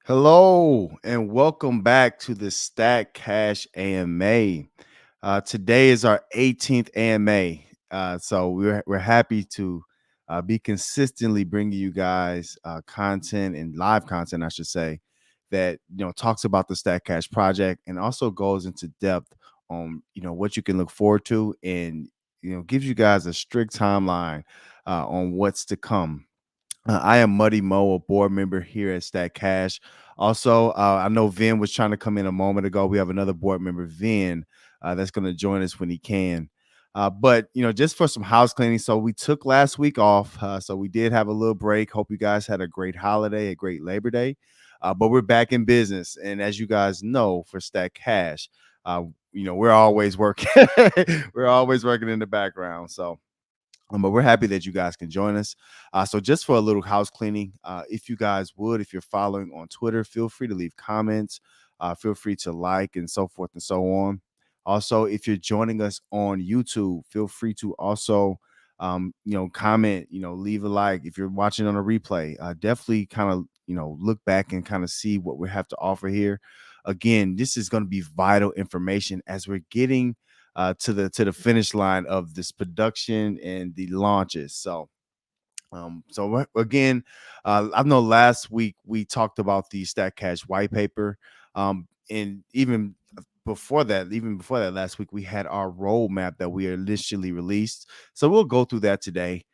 Hello and welcome back to the Stack Cash AMA. Today is our 18th AMA, so we're happy to be consistently bringing you guys content and live content, I should say, that talks about the Stack Cash project and also goes into depth on what you can look forward to and gives you guys a strict timeline on what's to come. I am Muddy Mo, a board member here at Stack Cash. Also, I know Vin was trying to come in a moment ago. We have another board member, Vin, that's going to join us when he can. But just for some house cleaning, so we took last week off, so we did have a little break. Hope you guys had a great holiday, a great Labor Day. But we're back in business, and as you guys know, for Stack Cash, we're always working. We're always working in the background. But we're happy that you guys can join us. So just for a little house cleaning, if you guys would, if you're following on Twitter, feel free to leave comments. Feel free to like and so forth and so on. Also, if you're joining us on YouTube, feel free to also, comment, leave a like. If you're watching on a replay, definitely kind of, look back and kind of see what we have to offer here. Again, this is going to be vital information as we're getting to the finish line of this production and the launches. Again, I know last week we talked about the Stack Cash white paper, and even before that, last week we had our roadmap that we initially released. So we'll go through that today.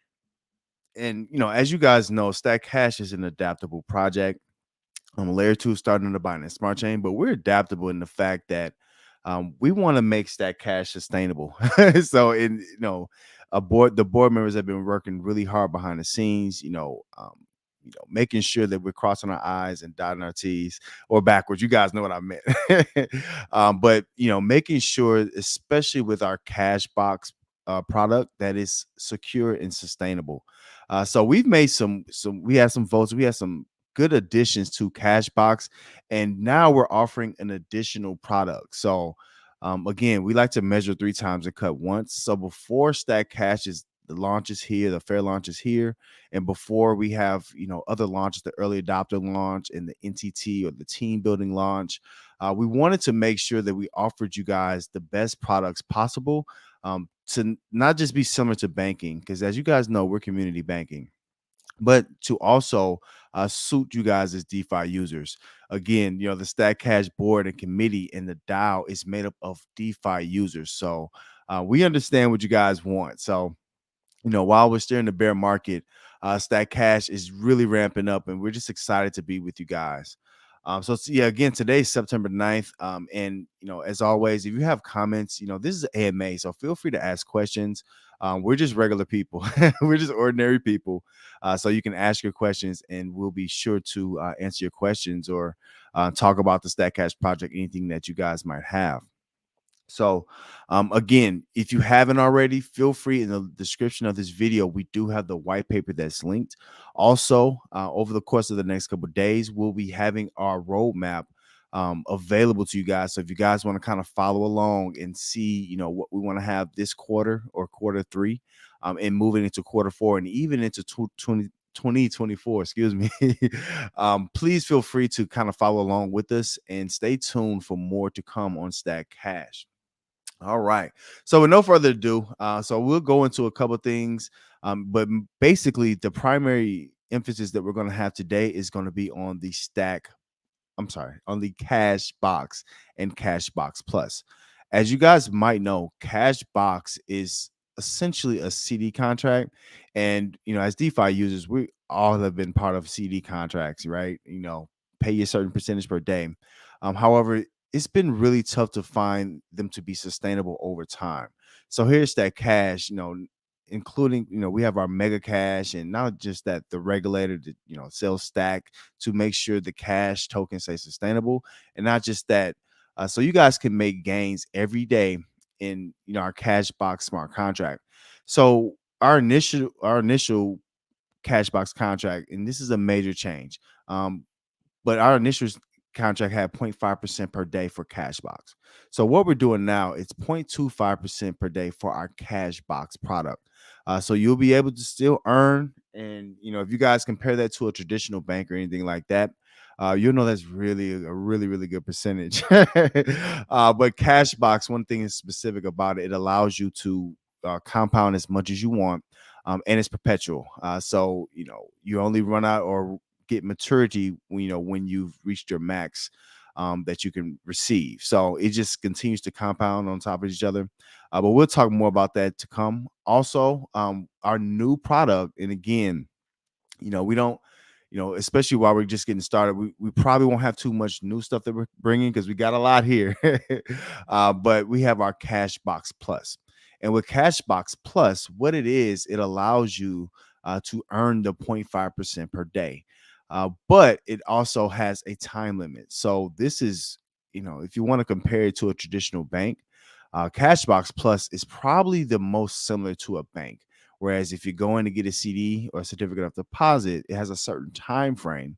And as you guys know, Stack Cash is an adaptable project. Layer 2 starting on the Binance Smart Chain, but we're adaptable in the fact that we want to make Stack Cash sustainable. So, the board members have been working really hard behind the scenes. Making sure that we're crossing our I's and dotting our T's, or backwards. You guys know what I meant. But making sure, especially with our cash box product, that is secure and sustainable. So we've made some. We had some votes. We had some good additions to Cashbox, and now we're offering an additional product. So, again, we like to measure three times and cut once. So before Stack Cash is the launch is here, the fair launch is here, and before we have other launches, the early adopter launch and the NTT or the team building launch, we wanted to make sure that we offered you guys the best products possible. To not just be similar to banking, because as you guys know, we're community banking, but to also suit you guys as DeFi users. Again, the Stack Cash board and committee and the DAO is made up of DeFi users. So we understand what you guys want. So while we're still in the bear market, Stack Cash is really ramping up, and we're just excited to be with you guys. Yeah, again, today's September 9th. And as always, if you have comments, this is AMA, so feel free to ask questions. We're just regular people, we're just ordinary people. So you can ask your questions, and we'll be sure to answer your questions or talk about the Stack Cash project, anything that you guys might have. So, again, if you haven't already, feel free, in the description of this video, we do have the white paper that's linked. Also, over the course of the next couple of days, we'll be having our roadmap available to you guys. So if you guys want to kind of follow along and see, what we want to have this quarter or quarter three, and moving into quarter four and even into 2024, excuse me. Please feel free to kind of follow along with us and stay tuned for more to come on Stack Cash. All right. So with no further ado, so we'll go into a couple things, but basically the primary emphasis that we're going to have today is going to be on the on the Cash Box and Cash Box Plus. As you guys might know, Cash Box is essentially a CD contract, and as DeFi users, we all have been part of CD contracts, right? Pay you a certain percentage per day. However, it's been really tough to find them to be sustainable over time. So here's that cash, including, we have our mega cash, and not just that, the regulator that, sells stack to make sure the cash token stays sustainable. And not just that, so you guys can make gains every day in, our cash box smart contract. So our initial cash box contract, and this is a major change. But our initial contract had 0.5% per day for Cashbox. So what we're doing now, it's 0.25% per day for our Cashbox product. So you'll be able to still earn, and if you guys compare that to a traditional bank or anything like that, you'll know that's really a really good percentage. But Cashbox, one thing is specific about it, it allows you to compound as much as you want, and it's perpetual. So you only run out or get maturity when you've reached your max that you can receive. So it just continues to compound on top of each other. But we'll talk more about that to come. Also, our new product, and again, we don't, especially while we're just getting started, we probably won't have too much new stuff that we're bringing because we got a lot here. But we have our Cashbox Plus. And with Cashbox Plus, what it is, it allows you to earn the 0.5% per day. But it also has a time limit. So this is, if you want to compare it to a traditional bank, Cashbox Plus is probably the most similar to a bank. Whereas if you go in to get a CD or a certificate of deposit, it has a certain time frame,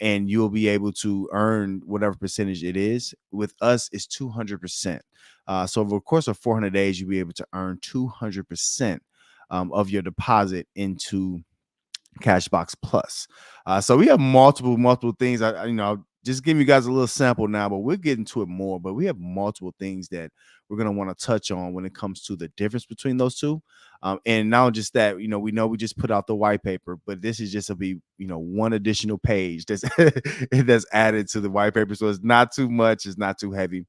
and you'll be able to earn whatever percentage it is. With us, it's 200%. So over the course of 400 days, you'll be able to earn 200% of your deposit into Cashbox Plus. So we have multiple things. I'll just give you guys a little sample now, but we'll get into it more. But we have multiple things that we're gonna want to touch on when it comes to the difference between those two. And not just that, we know we just put out the white paper, but this is just to be, one additional page that's that's added to the white paper. So it's not too much, it's not too heavy.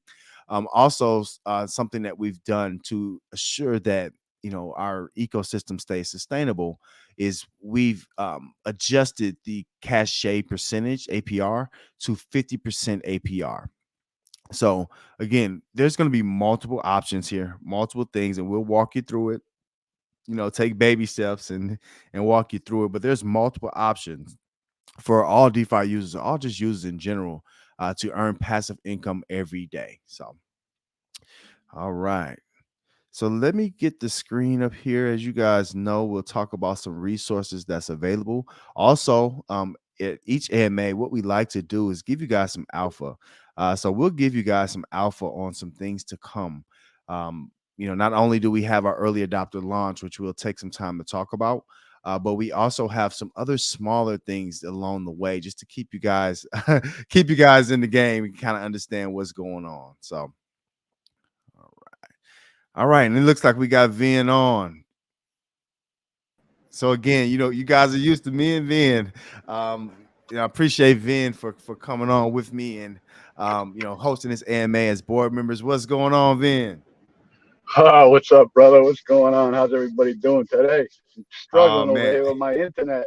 Also, something that we've done to assure that our ecosystem stays sustainable is we've adjusted the cachet percentage APR to 50% APR. So again, there's going to be multiple options here, multiple things, and we'll walk you through it. Take baby steps and walk you through it. But there's multiple options for all DeFi users, all just users in general, to earn passive income every day. So, all right. So let me get the screen up here. As you guys know, we'll talk about some resources that's available. Also, at each AMA, what we like to do is give you guys some alpha. So we'll give you guys some alpha on some things to come. Not only do we have our early adopter launch, which we'll take some time to talk about, but we also have some other smaller things along the way just to keep you guys keep you guys in the game and kind of understand what's going on. So. All right, and it looks like we got Vin on. So again, you guys are used to me and Vin. I appreciate Vin for coming on with me and hosting this AMA as board members. What's going on, Vin? What's up, brother? What's going on? How's everybody doing today? I'm Oh struggling over man, here with my internet.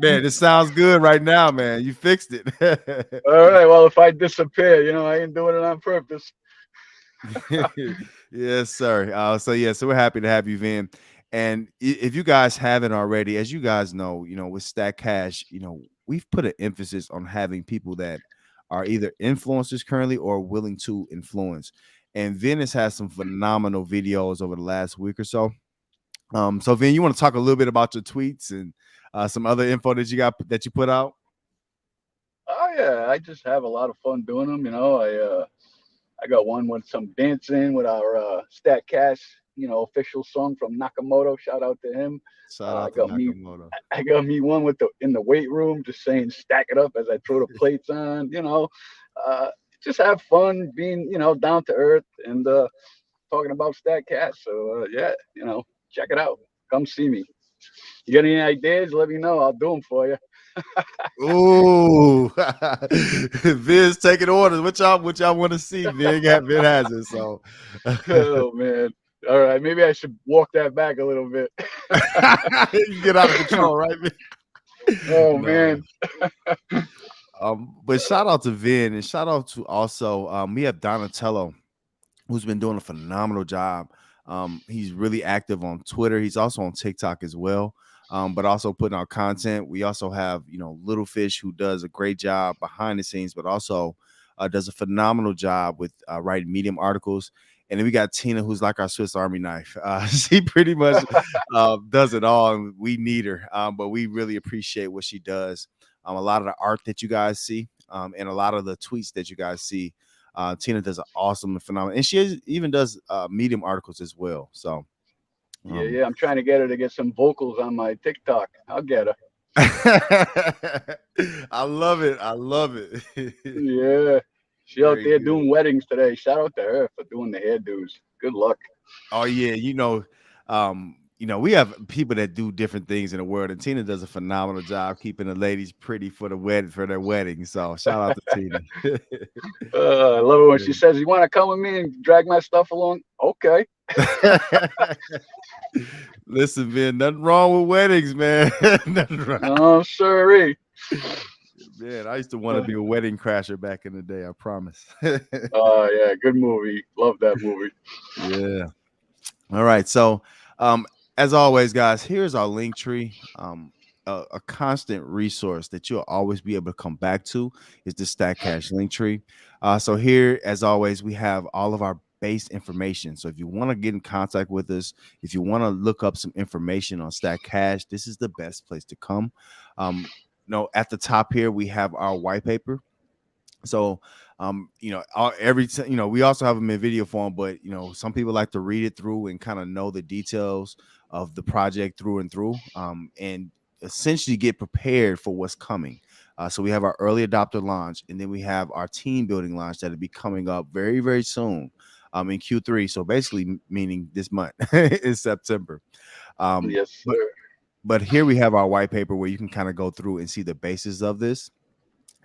man, this sounds good right now, man. You fixed it. All right. Well, if I disappear, I ain't doing it on purpose. Yes, sir. So we're happy to have you, Vin. And if you guys haven't already, as you guys know, with Stack Cash, we've put an emphasis on having people that are either influencers currently or willing to influence. And Vin has had some phenomenal videos over the last week or so. So Vin, you want to talk a little bit about your tweets and some other info that you put out? Oh yeah, I just have a lot of fun doing them. I got one with some dancing with our Stat Cash, official song from Nakamoto. Shout out to him. Shout out I to got me Nakamoto. I got me one with the in the weight room, just saying stack it up as I throw the plates on. Uh, just have fun being down to earth and talking about Stat Cash. So yeah, check it out. Come see me. You got any ideas? Let me know. I'll do them for you. Ooh, Vin's taking orders. What y'all want to see? Vin has it. So Oh man. All right, maybe I should walk that back a little bit. you get out of control, right, Vin? Oh No. man. But shout out to Vin and shout out to also we have Donatello, who's been doing a phenomenal job. He's really active on Twitter. He's also on TikTok as well. But also putting out content. We also have, Little Fish, who does a great job behind the scenes, but also does a phenomenal job with writing Medium articles. And then we got Tina, who's like our Swiss Army knife. She pretty much does it all, and we need her. But we really appreciate what she does. A lot of the art that you guys see and a lot of the tweets that you guys see. Tina does an awesome and phenomenal, and even does Medium articles as well. So, Yeah, um, yeah. I'm trying to get her to get some vocals on my TikTok. I'll get her. I love it. I love it. Yeah. She out Very there good. doing weddings today. Shout out to her for doing the hairdos. Good luck. Oh yeah, we have people that do different things in the world, and Tina does a phenomenal job keeping the ladies pretty for their wedding. So shout out to Tina. I love it when she says, "You want to come with me and drag my stuff along?" Okay. Listen, man, nothing wrong with weddings, man. Nothing wrong. Oh, sorry. Man, I used to want to be a wedding crasher back in the day. I promise. Yeah, good movie. Love that movie. Yeah. All right. So, um, as always, guys, here's our link tree. A constant resource that you'll always be able to come back to is the Stack Cash link tree. So here, as always, we have all of our base information. So if you want to get in contact with us, if you want to look up some information on Stack Cash, this is the best place to come. At the top here, we have our white paper. So, we also have them in video form, but some people like to read it through and kind of know the details of the project through and through, and essentially get prepared for what's coming. So we have our early adopter launch, and then we have our team building launch that'll be coming up very, very soon, in Q3. So basically, meaning this month in September. Um, Yes, but sir. but here we have our white paper where you can kind of go through and see the basis of this.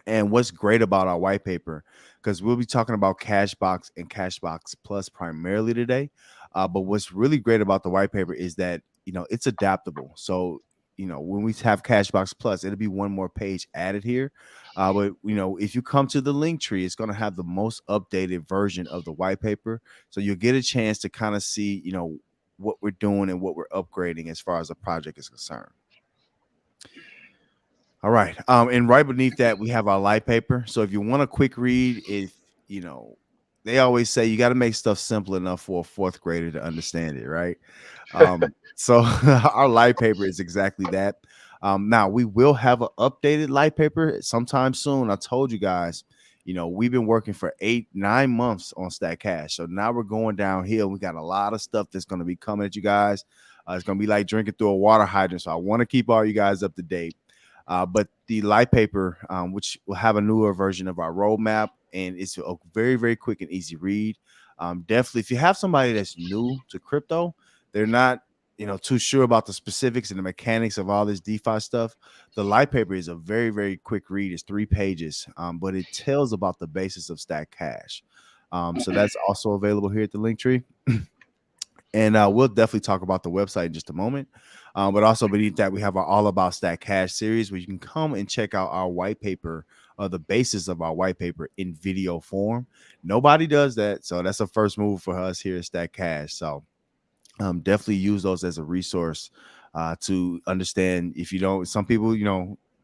And what's great about our white paper, because we'll be talking about Cashbox and Cashbox Plus primarily today. But what's really great about the white paper is that, it's adaptable. So, when we have Cashbox Plus, it'll be one more page added here. But if you come to the link tree, it's going to have the most updated version of the white paper. So you'll get a chance to kind of see, what we're doing and what we're upgrading as far as the project is concerned. All right. And right beneath that, we have our light paper. So if you want a quick read, you know, they always say you got to make stuff simple enough for a fourth grader to understand it, right? So our light paper is exactly that. Now we will have an updated light paper sometime soon. I told you guys, we've been working for 8-9 months on Stack Cash. So now we're going downhill. We got a lot of stuff that's going to be coming at you guys. It's going to be like drinking through a water hydrant. So I want to keep all you guys up to date. But the light paper, which will have a newer version of our roadmap, and it's a very, very quick and easy read. Definitely, if you have somebody that's new to crypto, they're not, too sure about the specifics and the mechanics of all this DeFi stuff. The light paper is a very, very quick read. It's 3 pages, but it tells about the basis of Stack Cash. So that's also available here at the link tree. And we'll definitely talk about the website in just a moment. But also beneath that, we have our All About Stack Cash series where you can come and check out our white paper, the basis of our white paper in video form. Nobody does that. So that's a first move for us here at Stack Cash. So definitely use those as a resource to understand. If you don't, some people,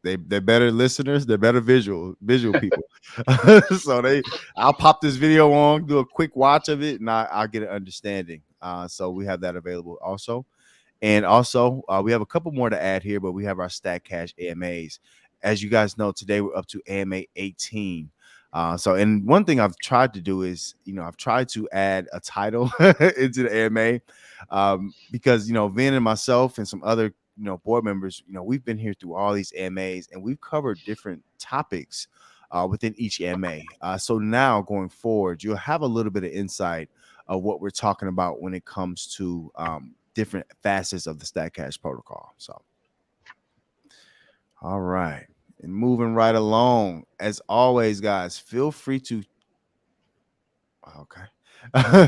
they're better listeners, they're better visual people. So I'll pop this video on, do a quick watch of it, and I'll get an understanding. So we have that available also. And also, we have a couple more to add here, but we have our Stack Cash AMAs. As you guys know, today we're up to AMA 18. And one thing I've tried to do is, I've tried to add a title into the AMA, because, Vin and myself and some other, board members, we've been here through all these AMAs and we've covered different topics within each AMA. So now going forward, you'll have a little bit of insight of what we're talking about when it comes to different facets of the Stack Cash protocol. So, all right. And moving right along, as always, guys, feel free to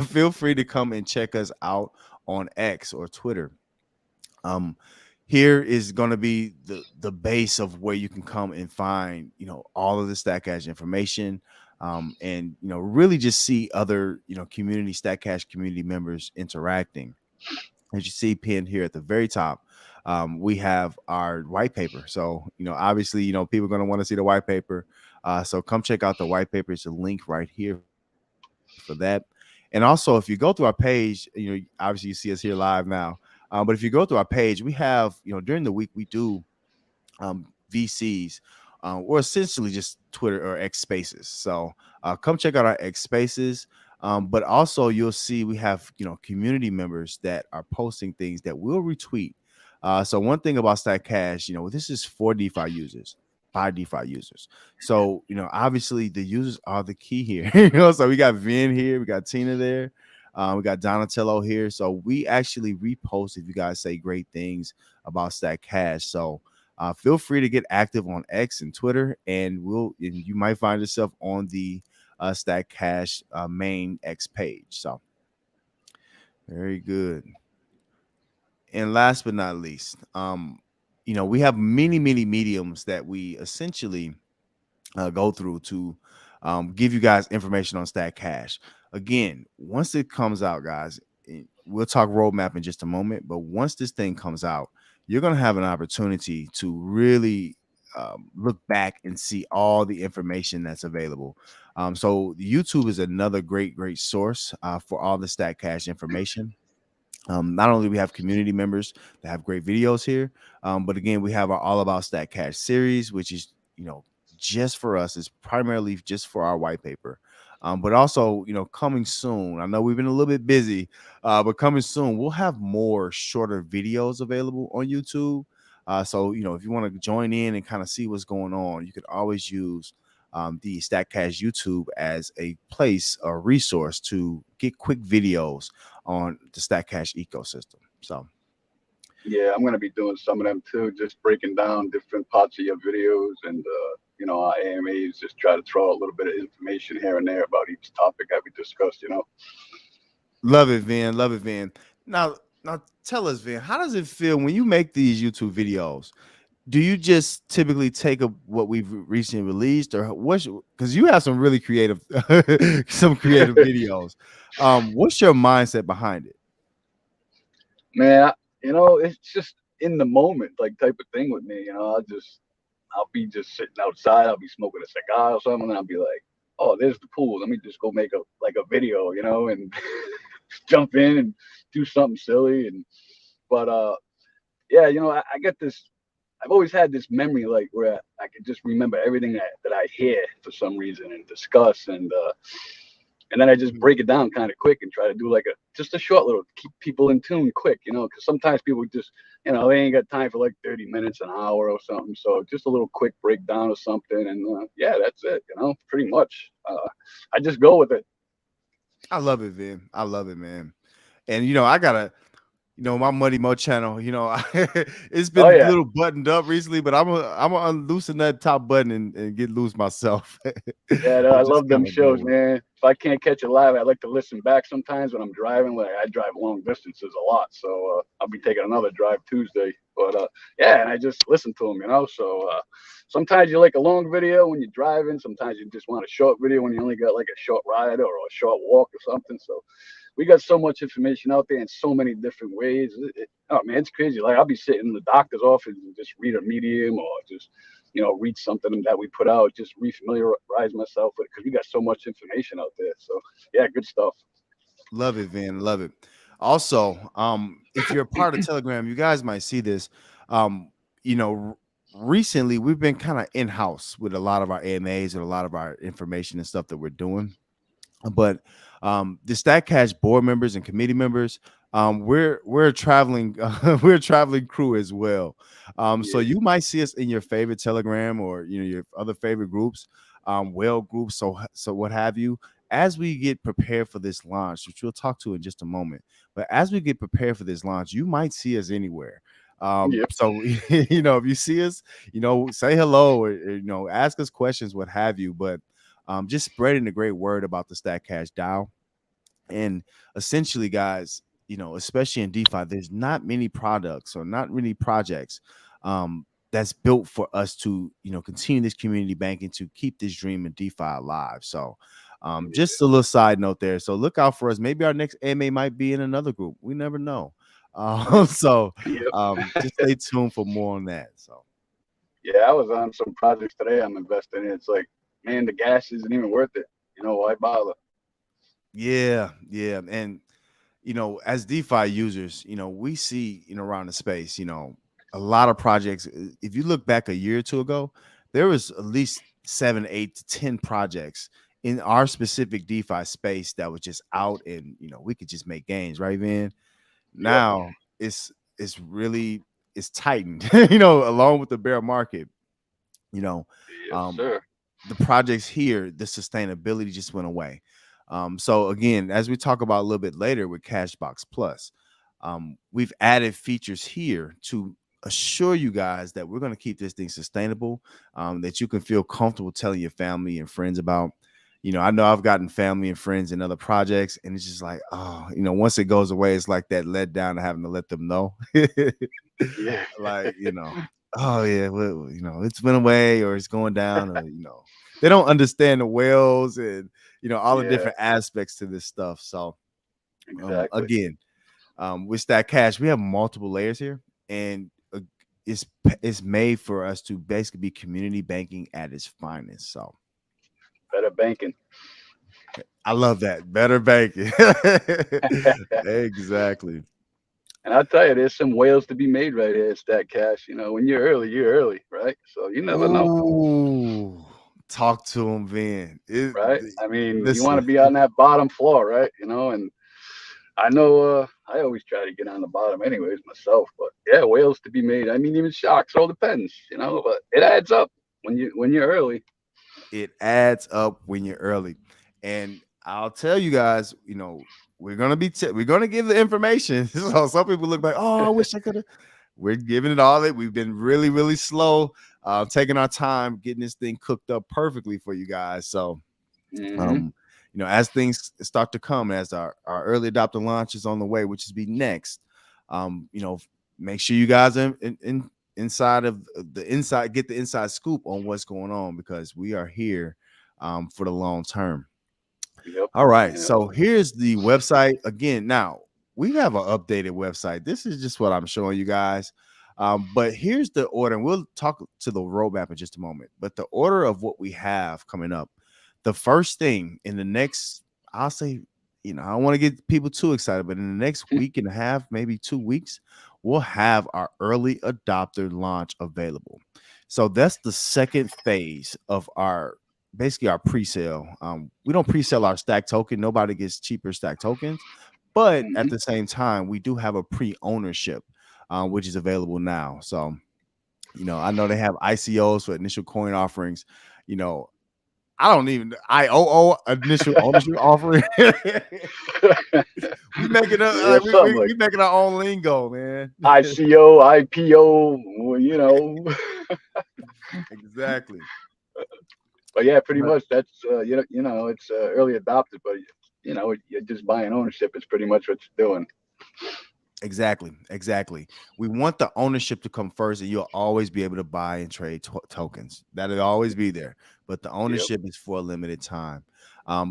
feel free to come and check us out on X or Twitter. Here is going to be the base of where you can come and find, all of the Stack Cash information, and really just see other, community Stack Cash community members interacting. As you see pinned here at the very top, we have our white paper. So, obviously, people are going to want to see the white paper. So come check out the white paper. It's a link right here for that. And also, if you go through our page, obviously you see us here live now. But if you go through our page, we have, during the week, we do VCs or essentially just Twitter or X Spaces. So come check out our X Spaces. But also you'll see we have community members that are posting things that we'll retweet. So one thing about Stack Cash, this is for DeFi users, by DeFi users. So obviously the users are the key here. So we got Vin here, we got Tina there, we got Donatello here. So we actually repost if you guys say great things about Stack Cash. So feel free to get active on X and Twitter, and you might find yourself on the Stack Cash main X page. So very good. And last but not least, we have many mediums that we essentially go through to give you guys information on Stack Cash. Again, once it comes out, guys, we'll talk roadmap in just a moment. But once this thing comes out, you're going to have an opportunity to really look back and see all the information that's available. So YouTube is another great source for all the Stack Cash information. Not only do we have community members that have great videos here, but again, we have our All About Stack Cash series, which is, just for us, is primarily just for our white paper. But also, coming soon. I know we've been a little bit busy, but coming soon, we'll have more shorter videos available on YouTube. So, if you want to join in and kind of see what's going on, you could always use the StatCash YouTube as a place or resource to get quick videos on the StatCash ecosystem. So, Yeah, I'm gonna be doing some of them too, just breaking down different parts of your videos and our AMAs. Just try to throw a little bit of information here and there about each topic that we discussed. love it, Vin. Love it, Vin. Now, tell us, Vin, how does it feel when you make these YouTube videos? Do you just typically take what we've recently released, or what's because you have some really creative, some creative videos? What's your mindset behind it? Man, it's just in the moment, like type of thing with me. I'll be just sitting outside. I'll be smoking a cigar or something, and I'll be like, "Oh, there's the pool. Let me just go make a video, and jump in and do something silly." But yeah, I get this. I've always had this memory, like where I could just remember everything that I hear for some reason and discuss, and then I just Mhm. break it down kind of quick and try to do like just a short little keep people in tune quick, because sometimes people just they ain't got time for like 30 minutes, an hour or something. So just a little quick breakdown of something, and yeah, that's it, pretty much. I just go with it. I love it, Vin. I love it, man. And I gotta my Muddy Mo channel, it's Oh been a yeah. little buttoned up recently, but I'm gonna unloosen that top button and get loose myself Yeah, no, I and just love them kind of go shows, with it. man. If I can't catch it live, I like to listen back sometimes when I'm driving. Like I drive long distances a lot, so I'll be taking another drive Tuesday. But yeah, and I just listen to them. So sometimes you like a long video when you're driving. Sometimes you just want a short video when you only got like a short ride or a short walk or something. So we got so much information out there in so many different ways. Oh man, it's crazy. Like I'll be sitting in the doctor's office and just read a medium or just read something that we put out, just refamiliarize myself with it because we got so much information out there. So yeah, good stuff. Love it, Van. Love it. Also, if you're a part of Telegram, you guys might see this. Um, you know, r- recently we've been kind of in house with a lot of our AMAs and a lot of our information and stuff that we're doing. But the StatCash board members and committee members, we're a traveling we're a traveling crew as well. So Yeah, you might see us in your favorite Telegram or your other favorite groups, whale groups, so what have you. As we get prepared for this launch, which we'll talk to in just a moment, but as we get prepared for this launch, you might see us anywhere. yep, So if you see us, say hello or ask us questions, what have you. But just spreading the great word about the Stack Cash DAO. And essentially, guys, especially in DeFi, there's not many products or not many projects that's built for us to, continue this community banking to keep this dream of DeFi alive. So, yeah, just a little side note there. So look out for us. Maybe our next AMA might be in another group. We never know. yep, So yep. just stay tuned for more on that. So Yeah, I was on some projects today. I'm investing in. It's like, man, the gas isn't even worth it. Why bother? yeah. And as DeFi users, we see, around the space, a lot of projects. If you look back a year or two ago, there was at least 7, 8 to 10 projects in our specific DeFi space that was just out, and we could just make gains, right, man? Yep. Now it's really it's tightened, along with the bear market, you know. Yes, Um, sir. the projects here, the sustainability just went away. So again, as we talk about a little bit later with Cashbox Plus, we've added features here to assure you guys that we're going to keep this thing sustainable, that you can feel comfortable telling your family and friends about. I know I've gotten family and friends in other projects, and it's just like, oh, once it goes away, it's like that let down of having to let them know. Yeah. Like, oh yeah, well, it's went away or it's going down, or they don't understand the whales and all the Yeah. different aspects to this stuff. So Exactly. again, with Stack Cash, we have multiple layers here, and it's made for us to basically be community banking at its finest. So Better banking. I love that, better banking. Exactly. And I'll tell you, there's some whales to be made right here at Stack Cash. When you're early, right? So you never know, Ooh, talk to him, Vin. right? I mean, you want Listen, to be on that bottom floor, right? And I know I always try to get on the bottom anyways myself, but yeah, whales to be made. I mean, even sharks, all depends, but it adds up when you're early. it adds up when you're early. And I'll tell you guys, we're gonna give the information. So some people look like, oh, I wish I could have. We're giving it all it. We've been really, really slow, taking our time, getting this thing cooked up perfectly for you guys. So Hmm. um, as things start to come, as our early adopter launch is on the way, which is be next, make sure you guys are inside of the inside, get the inside scoop on what's going on, because we are here for the long term. Yep. All right. Yep. So here's the website again. Now we have an updated website. This is just what I'm showing you guys. But here's the order, and we'll talk to the roadmap in just a moment. But the order of what we have coming up, the first thing in the next, I'll say, I don't want to get people too excited, but in the next week and a half, maybe 2 weeks, we'll have our early adopter launch available. So that's the second phase of our basically our pre-sale. We don't pre-sell our stack token. Nobody gets cheaper stack tokens, but at Hmm. the same time, we do have a pre-ownership, which is available now. So, I know they have ICOs for initial coin offerings. You know, I don't even IOO initial ownership offering. We making a Yeah, something like we making our own lingo, man. ICO, IPO, well, Exactly. But yeah, pretty But much that's it's early adopted, but you're just buying ownership. It's pretty much what you're doing. exactly, exactly. We want the ownership to come first, and you'll always be able to buy and trade tokens. That'll always be there, but the Yep. ownership is for a limited time.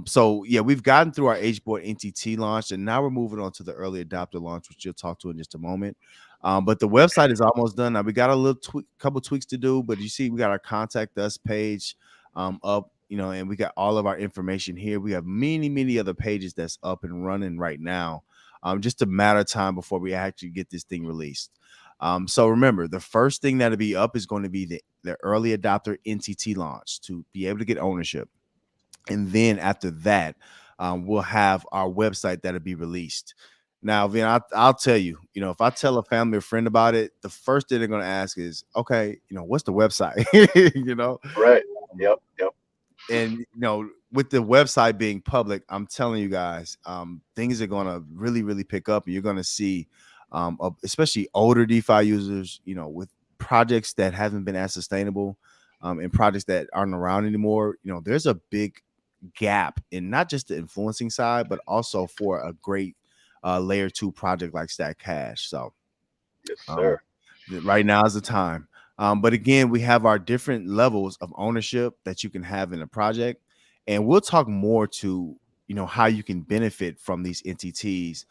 So yeah, we've gotten through our HBoard NTT launch, and now we're moving on to the early adopter launch, which you'll talk to in just a moment. But the website is almost done. Now we got a little couple tweaks to do, but you see, we got our contact us page up, and we got all of our information here. We have many, many other pages that's up and running right now, just a matter of time before we actually get this thing released. So remember, the first thing that'll be up is going to be the early adopter NTT launch to be able to get ownership. And then after that, we'll have our website that'll be released. Now, Vin, I'll tell you, if I tell a family or friend about it, the first thing they're going to ask is, okay, what's the website? Right. Um, Yep. Yep. and with the website being public, I'm telling you guys, things are going to really, really pick up, and you're going to see, especially older DeFi users, with projects that haven't been as sustainable, and projects that aren't around anymore. There's a big gap in not just the influencing side, but also for a great layer two project like Stack Cash. So Yes, um, sir. right now is the time. But again, we have our different levels of ownership that you can have in a project, and we'll talk more to how you can benefit from these entities.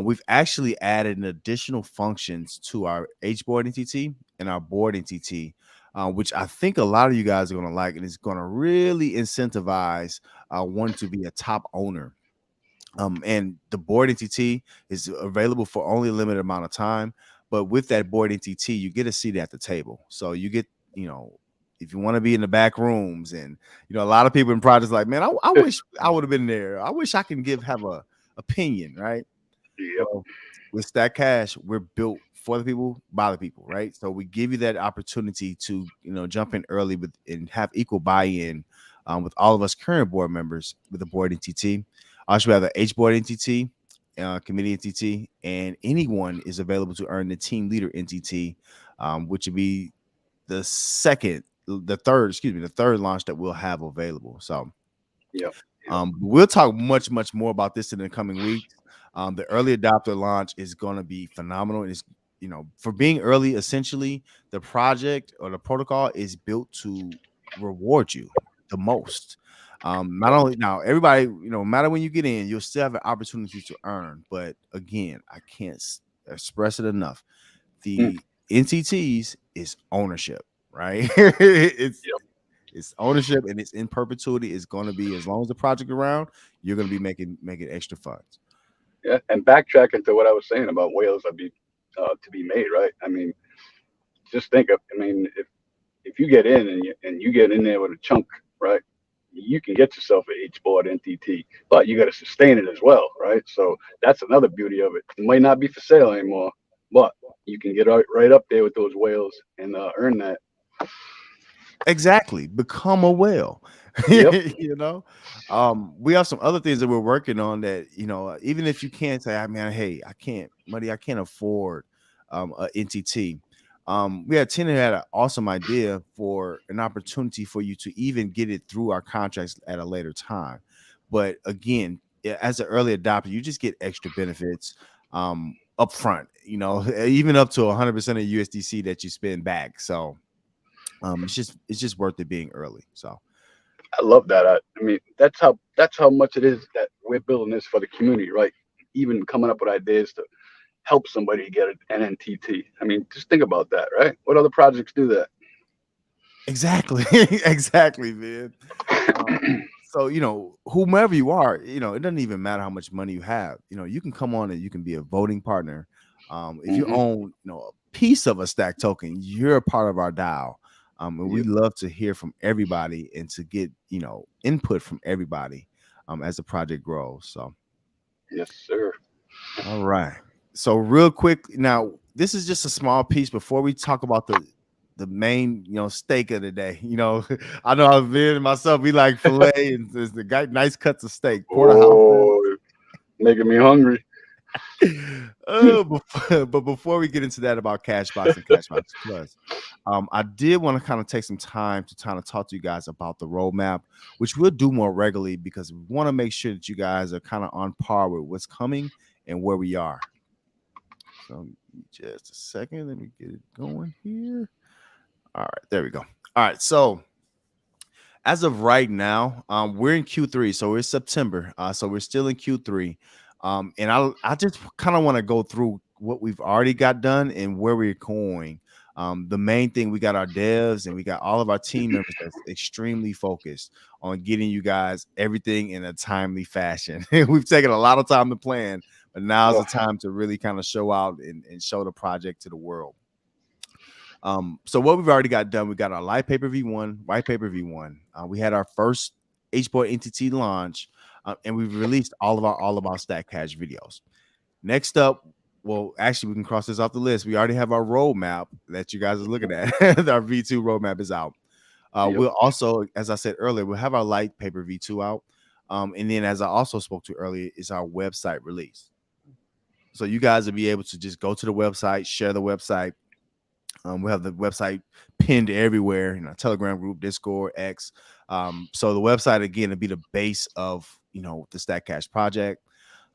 We've actually added an additional functions to our HBoard entity and our board entity, which I think a lot of you guys are going to like, and it's going to really incentivize one to be a top owner. And the board NTT is available for only a limited amount of time. But with that board NTT, you get a seat at the table. So you get, you know, if you want to be in the back rooms, and a lot of people in projects like, man, I wish I would have been there. I wish I can have a opinion, right? Yep. Well, with Stack Cash, we're built for the people, by the people, right? So we give you that opportunity to, jump in early with and have equal buy-in with all of us current board members with the board NTT. Also, we have the H board NTT, committee NTT, and anyone is available to earn the team leader NTT, which would be the third launch that we'll have available. So Yep. we'll talk much, much more about this in the coming weeks. The early adopter launch is going to be phenomenal. It's, for being early, essentially, the project or the protocol is built to reward you the most. Not Yep. only now, everybody, no matter when you get in, you'll still have an opportunity to earn. But again, I can't express it enough. Mm, The NTTs is ownership, right? It's ownership and it's in perpetuity. It's going to be as long as the project around, you're going to be making extra funds. yeah. And backtracking to what I was saying about whales to be made, right? I mean, just think of. I mean, if you get in and you get in there with a chunk, right? You can get yourself an H board NTT, but you got to sustain it as well, right? So that's another beauty of it. It might not be for sale anymore, but you can get right up there with those whales and earn that. Exactly. Become a whale. Yep. you know. We have some other things that we're working on that, even if you can't say, I mean, hey, I can't, Muddy, I can't afford a NTT. We had Tina had an awesome idea for an opportunity for you to even get it through our contracts at a later time. But again, as an early adopter, you just get extra benefits up front, even up to 100% of USDC that you spend back. So it's just worth it being early. So I love that. I mean, that's how much it is that we're building this for the community, right? Even coming up with ideas to help somebody get an NNTT. I mean, just think about that, right? What other projects do that? exactly, exactly, man. So whomever you are, it doesn't even matter how much money you have. You can come on and you can be a voting partner. If you Hmm. own, a piece of a stack token, you're a part of our DAO. And we Yep. love to hear from everybody and to get input from everybody as the project grows. So Yes, sir. all right. So real quick, now this is just a small piece before we talk about the main, steak of the day. I know I've been myself. We like filet and there's the guy nice cuts of steak, porterhouse. Oh, making me hungry. But before we get into that about Cashbox and Cashbox Plus, I did want to kind of take some time to kind of talk to you guys about the roadmap, which we'll do more regularly because we want to make sure that you guys are kind of on par with what's coming and where we are. So just a second, let me get it going here. All right, there we go. All right, so as of right now, we're in Q3, so it's September. So we're still in Q3. And I just kind of want to go through what we've already got done and where we're going. The main thing, we got our devs and we got all of our team members that's extremely focused on getting you guys everything in a timely fashion. We've taken a lot of time to plan, but now's Oh, the time to really kind of show out and show the project to the world. So what we've already got done, we got our live pay-per-view one, white pay-per-view one. We had our first H-Boy entity launch, and we've released all of our Stack Cash videos. Next up, well, actually, we can cross this off the list. We already have our roadmap that you guys are looking at. Our V2 roadmap is out. yep. We'll also, as I said earlier, we'll have our light pay-per-view V2 out. And then, as I also spoke to earlier, is our website release. So you guys will be able to just go to the website, share the website. We have the website pinned everywhere in our Telegram group, Discord, X. So the website again will be the base of the Stack Cash project.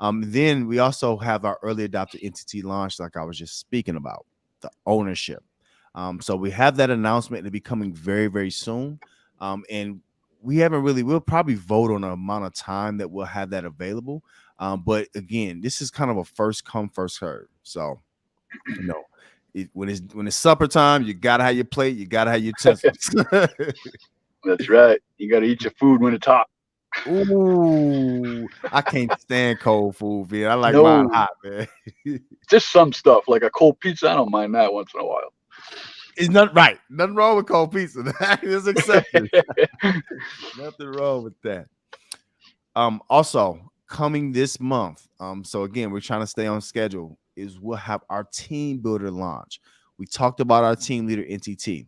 Then we also have our early adopter entity launch, like I was just speaking about, the ownership. So we have that announcement to be coming very, very soon. And we'll probably vote on the amount of time that we'll have that available. But again, this is kind of a first come, first serve. So you know, when it's supper time, you gotta have your plate, you gotta have your utensils. That's right. You got to eat your food when it's hot. Ooh, I can't stand cold food, man. I like mine No, hot, man. just some stuff like a cold pizza. I don't mind that once in a while. It's not right. Nothing wrong with cold pizza. That is accepted. Nothing wrong with that. Also coming this month. So again, we're trying to stay on schedule. Is we'll have our team builder launch. We talked about our team leader NTT.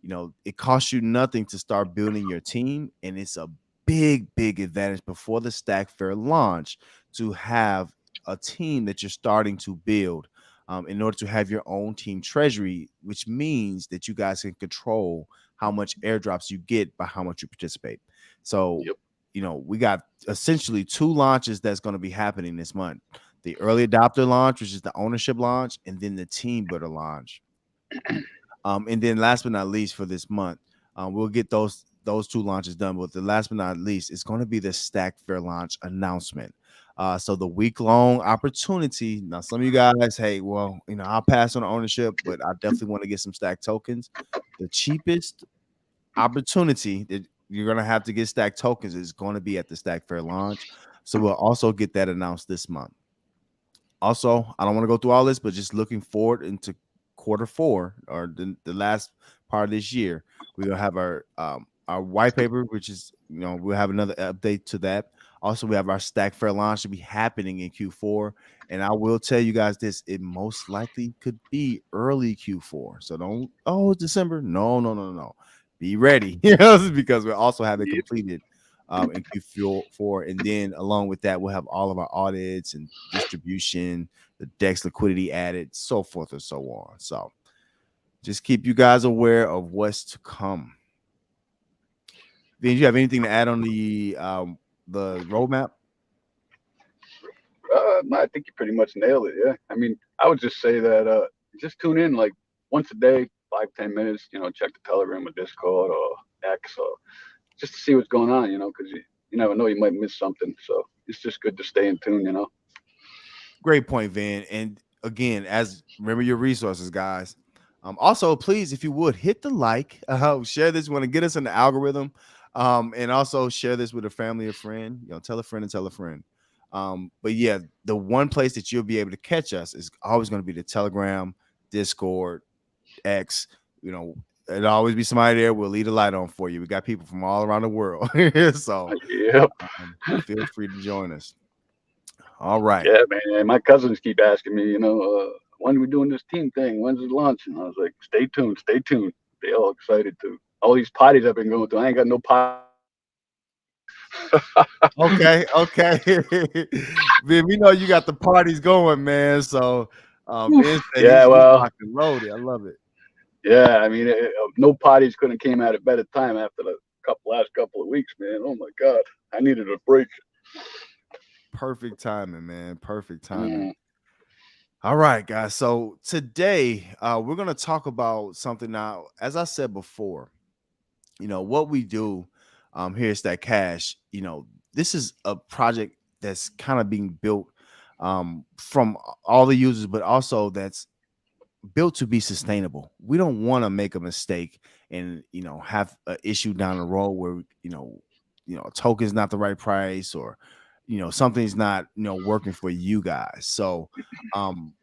You know, it costs you nothing to start building your team, and it's a big advantage before the Stack Fair launch to have a team that you're starting to build. In order to have your own team treasury, which means that you guys can control how much airdrops you get by how much you participate. So, Yep. you know, we got essentially two launches that's going to be happening this month: the early adopter launch, which is the ownership launch, and then the team builder launch. And then last but not least for this month, we'll get those two launches done. But the last but not least, it's going to be the Stack Fair launch announcement. So the week long opportunity. Now, some of you guys, hey, well, you know, I'll pass on ownership, but I definitely want to get some stack tokens. The cheapest opportunity that you're gonna have to get stack tokens is going to be at the Stack Fair launch. So we'll also get that announced this month. Also, I don't want to go through all this, but just looking forward into quarter 4 or the last part of this year, we're gonna have our white paper, which is, you know, we'll have another update to that. Also, we have our Stack Fair launch to be happening in Q4, and I will tell you guys this: it most likely could be early Q4. So don't, oh, it's December. No. Be ready, you know, because we also have it Yep. completed in Q4. And then along with that, we'll have all of our audits and distribution, the DEX liquidity added, so forth and so on. So just keep you guys aware of what's to come. Then you have anything to add on the roadmap? No, I think you pretty much nailed it. Yeah. I mean, I would just say that just tune in like once a day, 5-10 minutes. Check the Telegram or Discord or X, or just to see what's going on. Because you never know, you might miss something. So it's just good to stay in tune. Great point, Van. And again, as remember your resources, guys. Also, please, if you would, hit the like, share this. We want to get us in the algorithm, and also share this with a family or friend. You know, tell a friend and tell a friend. But yeah, the one place that you'll be able to catch us is always going to be the Telegram, Discord, X. You know, it'll always be somebody there. We'll leave the light on for you. We got people from all around the world, so Yep. feel free to join us. All right. Yeah, man. My cousins keep asking me, when are we doing this team thing? When's it launch? And I was like, stay tuned, stay tuned. They all excited too. All these parties I've been going to, I ain't got no party. Okay. Man, we know you got the parties going, man. So Ben said Yeah, he's well, locked and loaded. I love it. yeah. I mean, no parties couldn't have came at a better time after the last couple of weeks, man. Oh my God, I needed a break. Perfect timing, man. Perfect timing. Mm, All right, guys. So today we're gonna talk about something now. As I said before, you know what we do here is that cash. You know, this is a project that's kind of being built from all the users, but also that's built to be sustainable. We don't want to make a mistake and, you know, have an issue down the road where, a token's not the right price, or, you know, something's not, you know, working for you guys. So um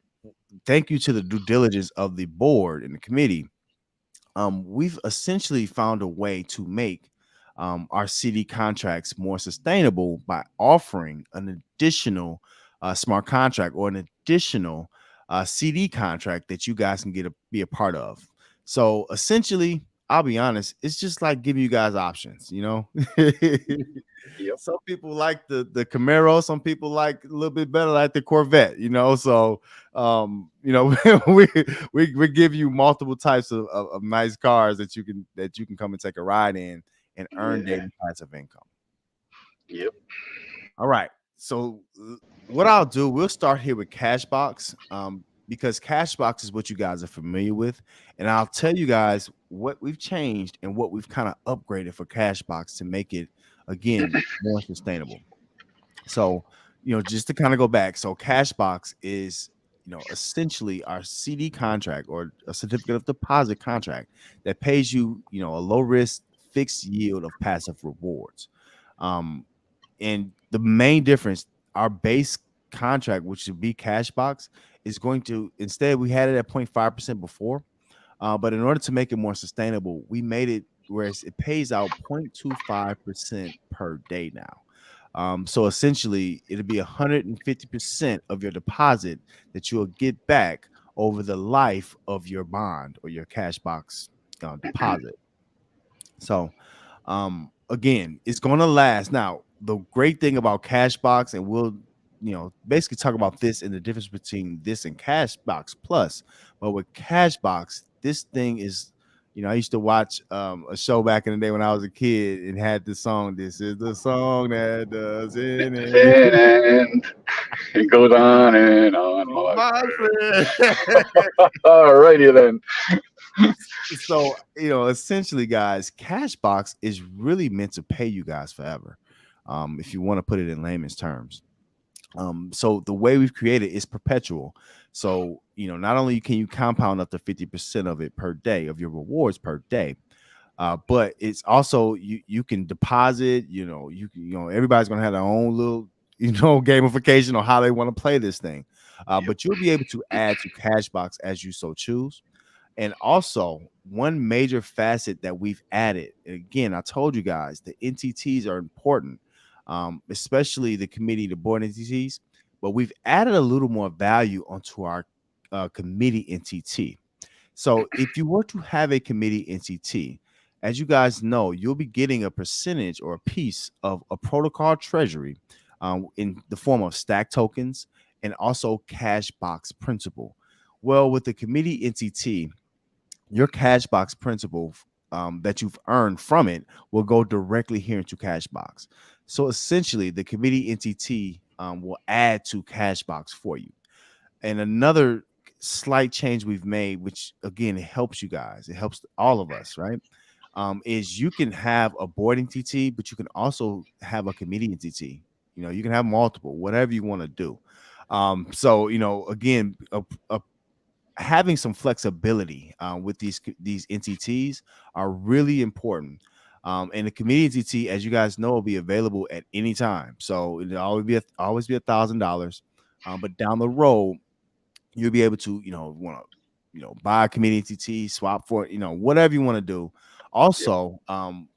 thank you to the due diligence of the board and the committee. We've essentially found a way to make our CD contracts more sustainable by offering an additional smart contract or an additional CD contract that you guys can be a part of. So essentially, I'll be honest, it's just like giving you guys options, you know. yep. Some people like the Camaro, some people like a little bit better like the Corvette, you know. So we we give you multiple types of nice cars that you can come and take a ride in and earn Yeah. daily passive income. Yep. All right. So what I'll do, we'll start here with Cashbox, because Cashbox is what you guys are familiar with, and I'll tell you guys what we've changed and what we've kind of upgraded for Cashbox to make it again more sustainable. So, you know, just to kind of go back, so Cashbox is, you know, essentially our CD contract or a certificate of deposit contract that pays you, you know, a low risk fixed yield of passive rewards. Um, and the main difference, our base contract, which should be Cashbox, is going to, instead we had it at 0.5% before. But in order to make it more sustainable, we made it where it pays out 0.25% per day now. So essentially, it'll be 150% of your deposit that you'll get back over the life of your bond or your cash box deposit. So, again, it's going to last. Now, the great thing about Cashbox, and we'll, basically talk about this and the difference between this and Cashbox Plus. But with Cashbox, this thing is, I used to watch a show back in the day when I was a kid and had this song. This is the song that doesn't end. And it goes on and on, Oh, my my friend. friend. Alrighty then. So, essentially, guys, Cashbox is really meant to pay you guys forever. If you want to put it in layman's terms. So the way we've created is perpetual. So, not only can you compound up to 50% of it per day of your rewards per day, but it's also you can deposit, everybody's gonna have their own little, gamification on how they want to play this thing. Yep. But you'll be able to add to Cashbox as you so choose. And also, one major facet that we've added, and again, I told you guys the NTTs are important, especially the committee, the board NTTs, but we've added a little more value onto our committee NTT. So if you were to have a committee NTT, as you guys know, you'll be getting a percentage or a piece of a protocol treasury in the form of stack tokens and also cash box principal. Well, with the committee NTT, your Cashbox principal that you've earned from it will go directly here into Cashbox. So essentially, the committee NTT will add to Cashbox for you. And another slight change we've made, which again it helps you guys, it helps all of us, right? Is you can have a board NTT, but you can also have a committee NTT. You can have multiple, whatever you want to do. So again, a having some flexibility with these entities are really important. And the community entity, as you guys know, will be available at any time. So it'll always be $1,000. But down the road, you'll be able to, want to, buy a community TT, swap for it, whatever you want to do. Yep. Also,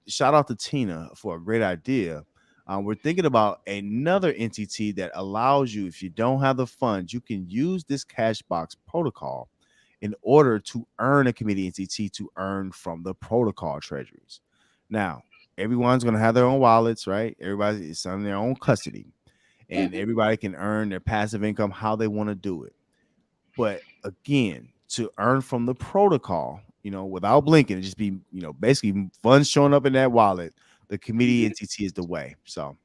shout out to Tina for a great idea. We're thinking about another entity that allows you, if you don't have the funds, you can use this Cashbox protocol in order to earn a community entity to earn from the protocol treasuries. Now, everyone's going to have their own wallets, right? Everybody is on their own custody, and Hmm. everybody can earn their passive income how they want to do it. But again, to earn from the protocol, without blinking, it just be, basically funds showing up in that wallet. The committee Hmm. entity is the way. So,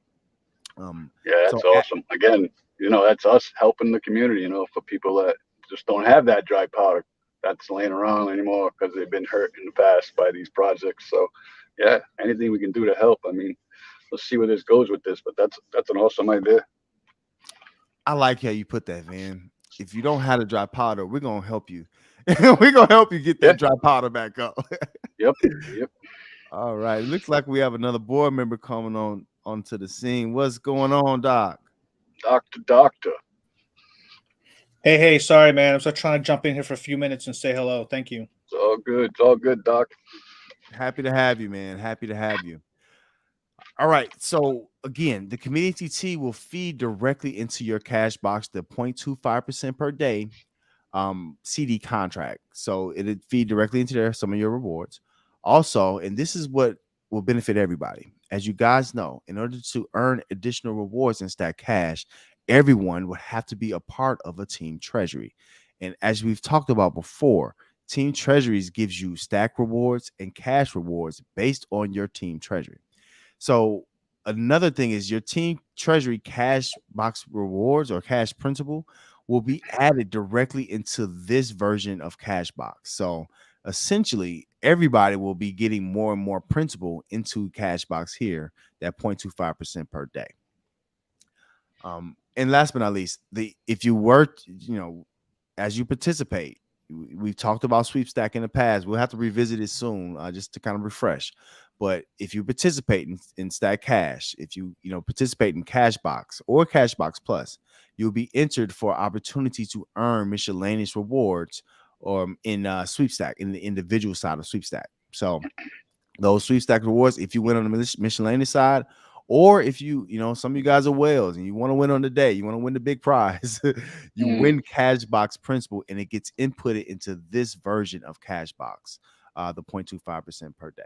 Yeah, so that's awesome. Again, that's us helping the community. For people that just don't have that dry powder that's laying around anymore because they've been hurt in the past by these projects. So, yeah, anything we can do to help. I mean, let's see where this goes with this. But that's an awesome idea. I like how you put that, man. If you don't have the dry powder, we're gonna help you. We're gonna help you get Yeah. that dry powder back up. Yep. Yep. All right. It looks like we have another board member coming on onto the scene. What's going on, Doc? Doctor. Hey, hey, sorry, man. I'm just trying to jump in here for a few minutes and say hello. Thank you. It's all good. It's all good, Doc. Happy to have you, man. Happy to have you. All right. So again, the community T will feed directly into your cash box the 0.25% per day CD contract. So it'll feed directly into there some of your rewards. Also, and this is what will benefit everybody. As you guys know, in order to earn additional rewards and stack cash, everyone would have to be a part of a team treasury. And as we've talked about before, team treasuries gives you stack rewards and cash rewards based on your team treasury. So another thing is your team treasury cash box rewards or cash principal will be added directly into this version of Cashbox. So essentially, everybody will be getting more and more principal into Cashbox here, that 0.25% per day. And last but not least, the if you were, as you participate, we've talked about sweepstak in the past. We'll have to revisit it soon, just to kind of refresh. But if you participate in Stack Cash, if you participate in Cashbox or Cashbox Plus, you'll be entered for opportunity to earn miscellaneous rewards or in sweepstack, in the individual side of sweepstack. So those sweepstack rewards, if you win on the miscellaneous side, or if some of you guys are whales and you want to win on the day, you want to win the big prize, you Mm. win Cashbox principal, and it gets inputted into this version of Cashbox, the 0.25% per day.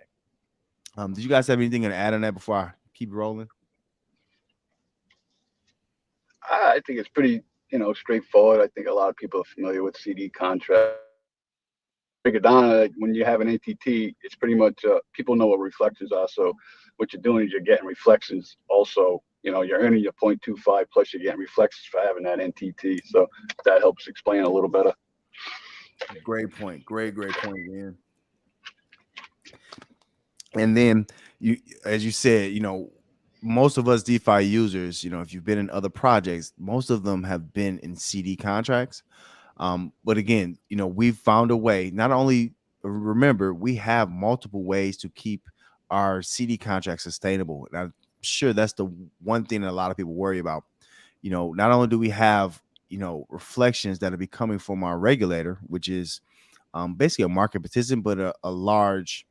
Did you guys have anything to add on that before I keep rolling? I think it's pretty, straightforward. I think a lot of people are familiar with CD contracts. Break it down, when you have an NTT, it's pretty much people know what reflections are. So what you're doing is you're getting reflections. Also, you're earning your 0.25 plus you're getting reflections for having that NTT. So that helps explain a little better. Great point. Great point, man. And then as you said, most of us DeFi users, if you've been in other projects, most of them have been in CD contracts. But again, we've found a way. Not only remember, we have multiple ways to keep our CD contract sustainable. And I'm sure that's the one thing that a lot of people worry about. Not only do we have reflections that are be coming from our regulator, which is basically a market participant, but a large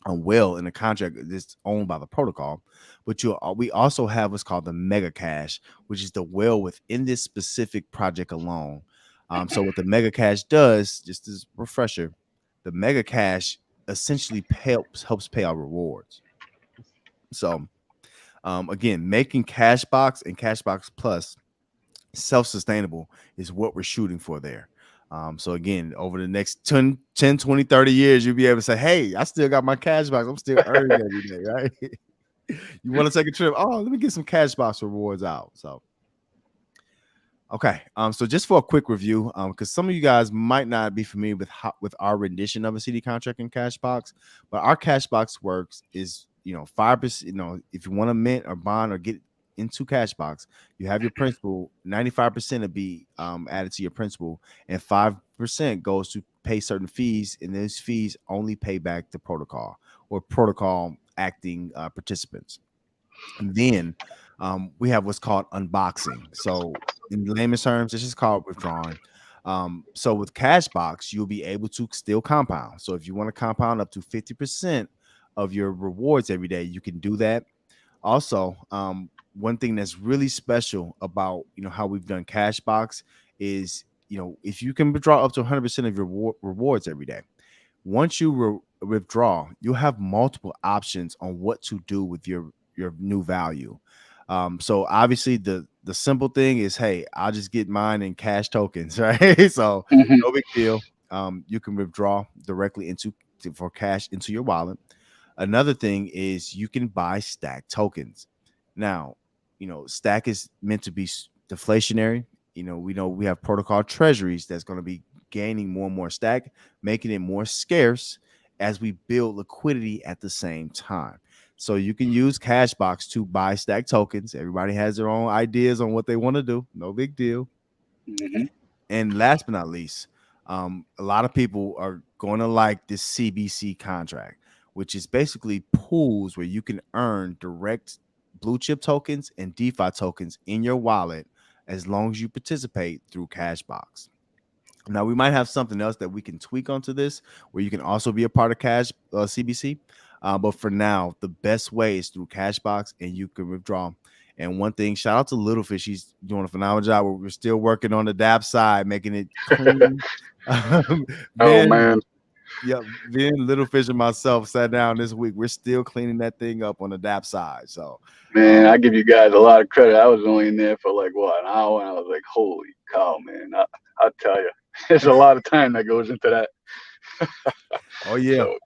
well in a contract that's owned by the protocol. But we also have what's called the mega cache, which is the well within this specific project alone. So what the mega cache does, just as a refresher, the mega cache essentially helps pay our rewards. So again, making Cashbox and Cashbox Plus self-sustainable is what we're shooting for there. So again, over the next 10, 20, 30 years, you'll be able to say, hey, I still got my cash box. I'm still earning every day, right? You want to take a trip? Oh, let me get some cash box rewards out. So okay. So just for a quick review, because some of you guys might not be familiar with our rendition of a CD contract in Cashbox, but our Cashbox works is 5%. If you want to mint or bond or get into Cashbox, you have your principal. 95% will be added to your principal, and 5% goes to pay certain fees, and those fees only pay back the protocol or protocol acting participants. And then we have what's called unboxing. So in layman's terms, this is called withdrawing. So with Cashbox, you'll be able to still compound. So if you want to compound up to 50% of your rewards every day, you can do that. Also, one thing that's really special about how we've done Cashbox is if you can withdraw up to 100% of your rewards every day. Once you withdraw, you'll have multiple options on what to do with your new value. So obviously the simple thing is, hey, I'll just get mine in cash tokens, right? So Hmm. no big deal. You can withdraw directly for cash into your wallet. Another thing is you can buy stack tokens. Now, stack is meant to be deflationary. We know we have protocol treasuries that's going to be gaining more and more stack, making it more scarce as we build liquidity at the same time. So you can use Cashbox to buy stack tokens. Everybody has their own ideas on what they want to do. No big deal. Hmm. And last but not least, a lot of people are going to like this CBC contract, which is basically pools where you can earn direct blue chip tokens and DeFi tokens in your wallet as long as you participate through Cashbox. Now we might have something else that we can tweak onto this, where you can also be a part of Cash CBC. But for now, the best way is through Cashbox, and you can withdraw. And one thing, shout out to Littlefish, he's doing a phenomenal job. We're still working on the DApp side, making it clean. Oh Then, man, yeah, then Littlefish and myself sat down this week. We're still cleaning that thing up on the DApp side. So, man, um, I give you guys a lot of credit. I was only in there for like what, an hour, and I was like, holy cow, man! I tell you, there's a lot of time that goes into that. oh yeah, So,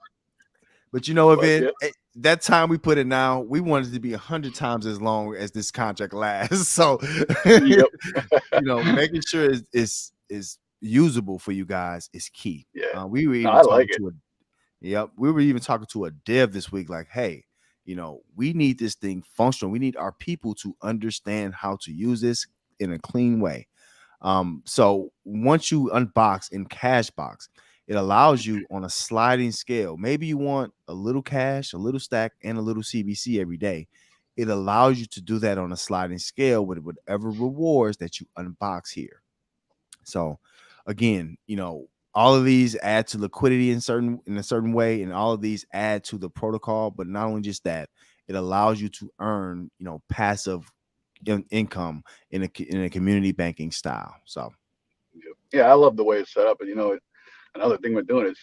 but if but yeah, that time we put it now, we want it to be 100 times as long as this contract lasts. So, yep, making sure is usable for you guys is key. yeah. We were No, even I like talking it. to we were even talking to a dev this week, like, hey, we need this thing functional. We need our people to understand how to use this in a clean way. So once you unbox in Cashbox, it allows you on a sliding scale. Maybe you want a little cash, a little stack, and a little CBC every day. It allows you to do that on a sliding scale with whatever rewards that you unbox here. So again, all of these add to liquidity in a certain way, and all of these add to the protocol. But not only just that, it allows you to earn, passive income in a community banking style. So Yeah, I love the way it's set up, and another thing we're doing is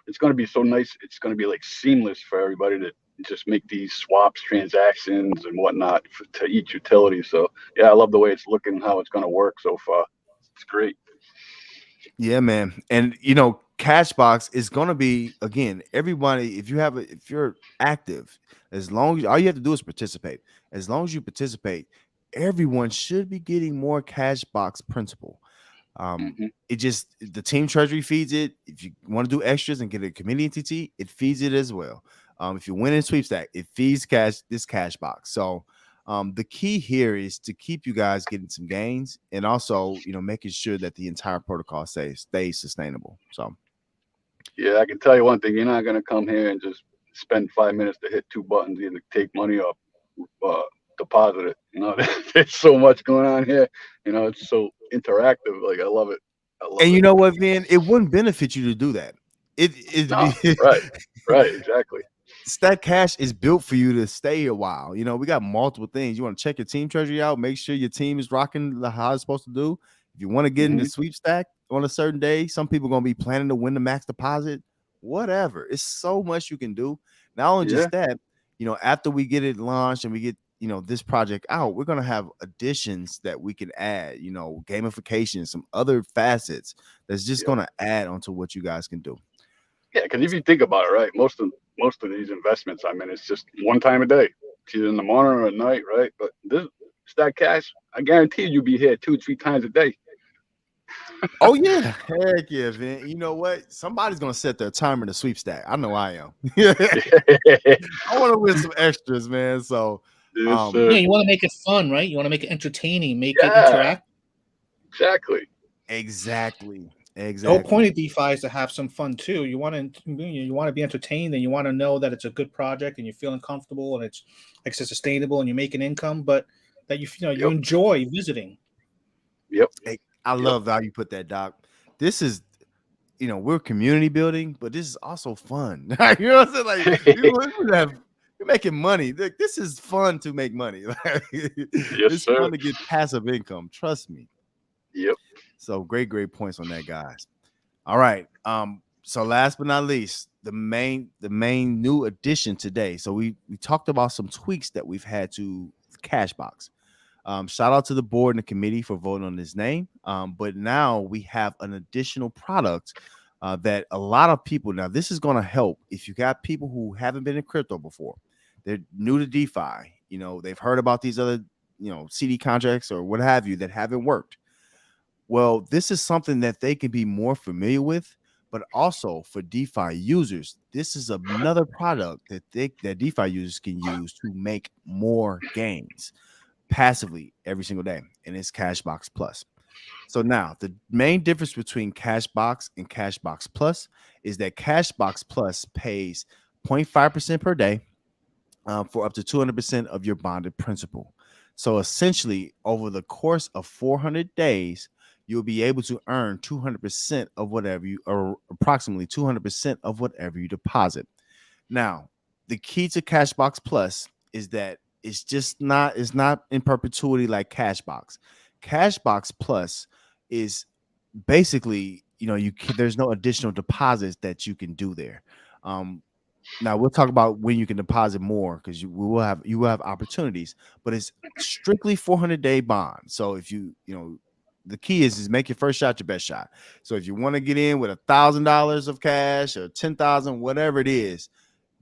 it's going to be so nice. It's going to be like seamless for everybody to just make these swaps, transactions, and whatnot to each utility. So yeah, I love the way it's looking, how it's going to work so far. It's great. yeah, man. And Cashbox is gonna be, again, everybody, if you're active, as long as all you have to do is participate. As long as you participate, everyone should be getting more Cashbox principal. Hmm. It just, the team treasury feeds it. If you want to do extras and get a committee entity, it feeds it as well. If you win in sweepstakes, it feeds cash box. So the key here is to keep you guys getting some gains, and also making sure that the entire protocol stays sustainable. So Yeah, I can tell you one thing: you're not going to come here and just spend 5 minutes to hit two buttons, either take money or uh, deposit it. There's so much going on here. It's so interactive. Like I love it. I love and it. you know what, Vin? It wouldn't benefit you to do that. It'd No, be right, right, exactly. Stack Cash is built for you to stay a while. We got multiple things. You want to check your team treasury out, make sure your team is rocking how it's supposed to do. If you want to get in the Hmm. sweep stack on a certain day, some people are going to be planning to win the max deposit, whatever. It's so much you can do. Not only Yeah, just that, after we get it launched and we get, this project out, we're going to have additions that we can add, gamification, some other facets that's just yep. going to add onto what you guys can do. Yeah, because if you think about it, right, most of these investments, I mean, it's just one time a day. It's either in the morning or at night, right? But this Stack Cash, I guarantee you'll be here 2, 3 times a day. Oh yeah, heck yeah, Vin. You know what? Somebody's gonna set their timer to sweep stack. I know I am. I want to win some extras, man. So, Yes, um, Yeah, sir. you want to make it fun, right? You want to make it entertaining, make it Yeah, interactive. exactly. exactly, The whole point exactly. of DeFi is to have some fun too. You want to be entertained, and you want to know that it's a good project, and you're feeling comfortable, and it's like I said, sustainable, and you're making income, but that you Yep, enjoy visiting. yep, Hey, I yep. love how you put that, Doc. This is, we're community building, but this is also fun. You know what I'm saying? Like you're making money. Like, this is fun to make money. Like, Yes, it's sir. fun to get passive income. Trust me. Yep. So great points on that, guys. All right. So last but not least, the main new addition today. So we talked about some tweaks that we've had to Cashbox. Shout out to the board and the committee for voting on this name. But now we have an additional product that a lot of people, now this is going to help if you got people who haven't been in crypto before. They're new to DeFi. They've heard about these other, CD contracts or what have you that haven't worked. Well, this is something that they can be more familiar with, but also for DeFi users, this is another product that DeFi users can use to make more gains passively every single day, and it's Cashbox Plus. So now the main difference between Cashbox and Cashbox Plus is that Cashbox Plus pays 0.5% per day for up to 200% of your bonded principal. So essentially, over the course of 400 days, you'll be able to earn 200% of whatever you, or approximately 200% of whatever you deposit. Now, the key to Cashbox Plus is that it's not in perpetuity like Cashbox. Cashbox Plus is basically, there's no additional deposits that you can do there. Um, Now we'll talk about when you can deposit more, because you will have opportunities, but it's strictly 400-day bond. So if the key is make your first shot your best shot. So if you want to get in with $1,000 of cash or 10,000, whatever it is,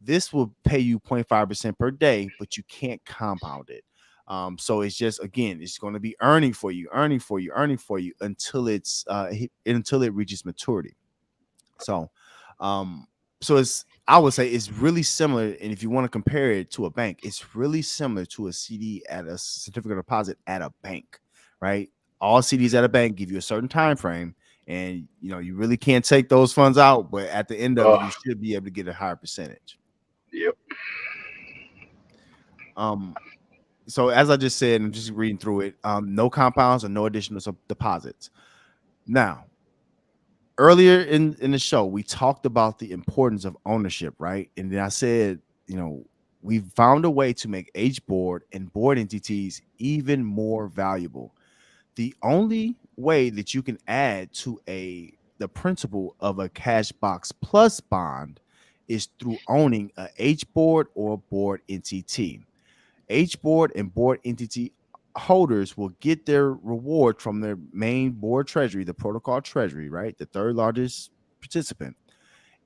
this will pay you 0.5% per day, but you can't compound it. So it's just, again, it's going to be earning for you, until until it reaches maturity. So, um, it's, I would say it's really similar. And if you want to compare it to a bank, it's really similar to a CD at a certificate of deposit at a bank, right? All CDs at a bank give you a certain time frame, and you really can't take those funds out, but at the end of it, Oh, you should be able to get a higher percentage. yep. Um, so as I just said, I'm just reading through it. No compounds or no additional deposits. Now, earlier in the show, we talked about the importance of ownership, right? And then I said, you know, we found a way to make H board and board entities even more valuable. The only way that you can add to a the principle of a cash box plus bond is through owning a H board or board entity. H board and board entity holders will get their reward from their main board treasury, the protocol treasury, right? The third largest participant.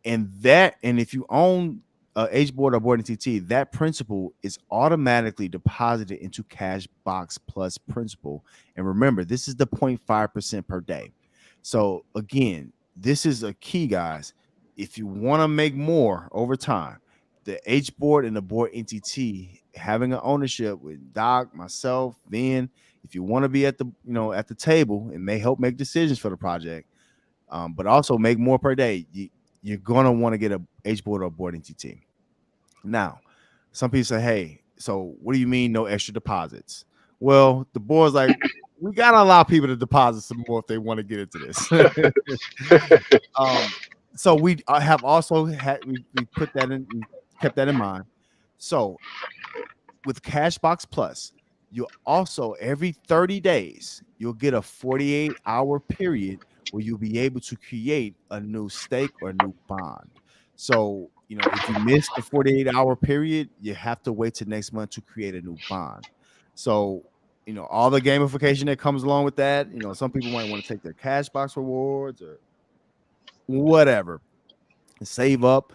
And if you own H board or board NTT, that principal is automatically deposited into cash box plus principal. And remember, this is the 0.5% per day. So again, this is a key, guys. If you want to make more over time, the H board and the board NTT having an ownership with Doc, myself, Vin, if you want to be at the at the table and may help make decisions for the project, but also make more per day, you're gonna want to get a H board or board NTT. Now, some people say, "Hey, so what do you mean no extra deposits?" Well, the board's like, we gotta allow people to deposit some more if they want to get into this. um, so we have also had we put that in, we kept that in mind. So with Cashbox Plus, you'll also every 30 days you'll get a 48-hour period where you'll be able to create a new stake or a new bond. So, if you miss the 48-hour period, you have to wait till next month to create a new bond. So, all the gamification that comes along with that, some people might want to take their Cashbox rewards or whatever and save up.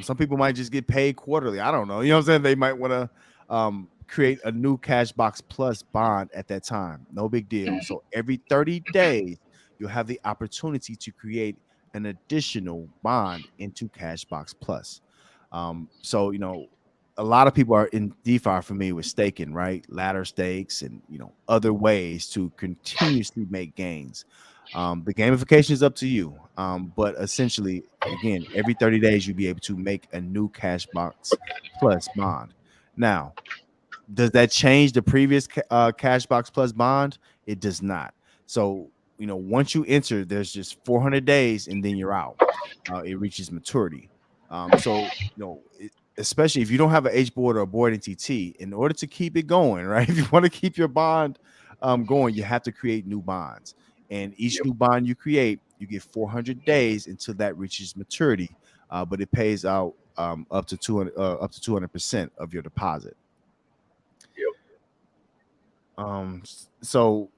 Some people might just get paid quarterly. I don't know. You know what I'm saying? They might want to create a new Cashbox Plus bond at that time. No big deal. So every 30 days, you'll have the opportunity to create an additional bond into Cashbox Plus. So, a lot of people are in DeFi are familiar with staking, right? Ladder stakes and, other ways to continuously make gains. The gamification is up to you. But essentially, again, every 30 days, you'll be able to make a new Cashbox Plus bond. Now, does that change the previous Cashbox Plus bond? It does not. So, once you enter, there's just 400 days and then you're out. It reaches maturity. So, especially if you don't have an H board or a board NTT, in order to keep it going, right? If you want to keep your bond going, you have to create new bonds. And each Yep. new bond you create, you get 400 days until that reaches maturity. But it pays out up to 200% of your deposit. Yep. So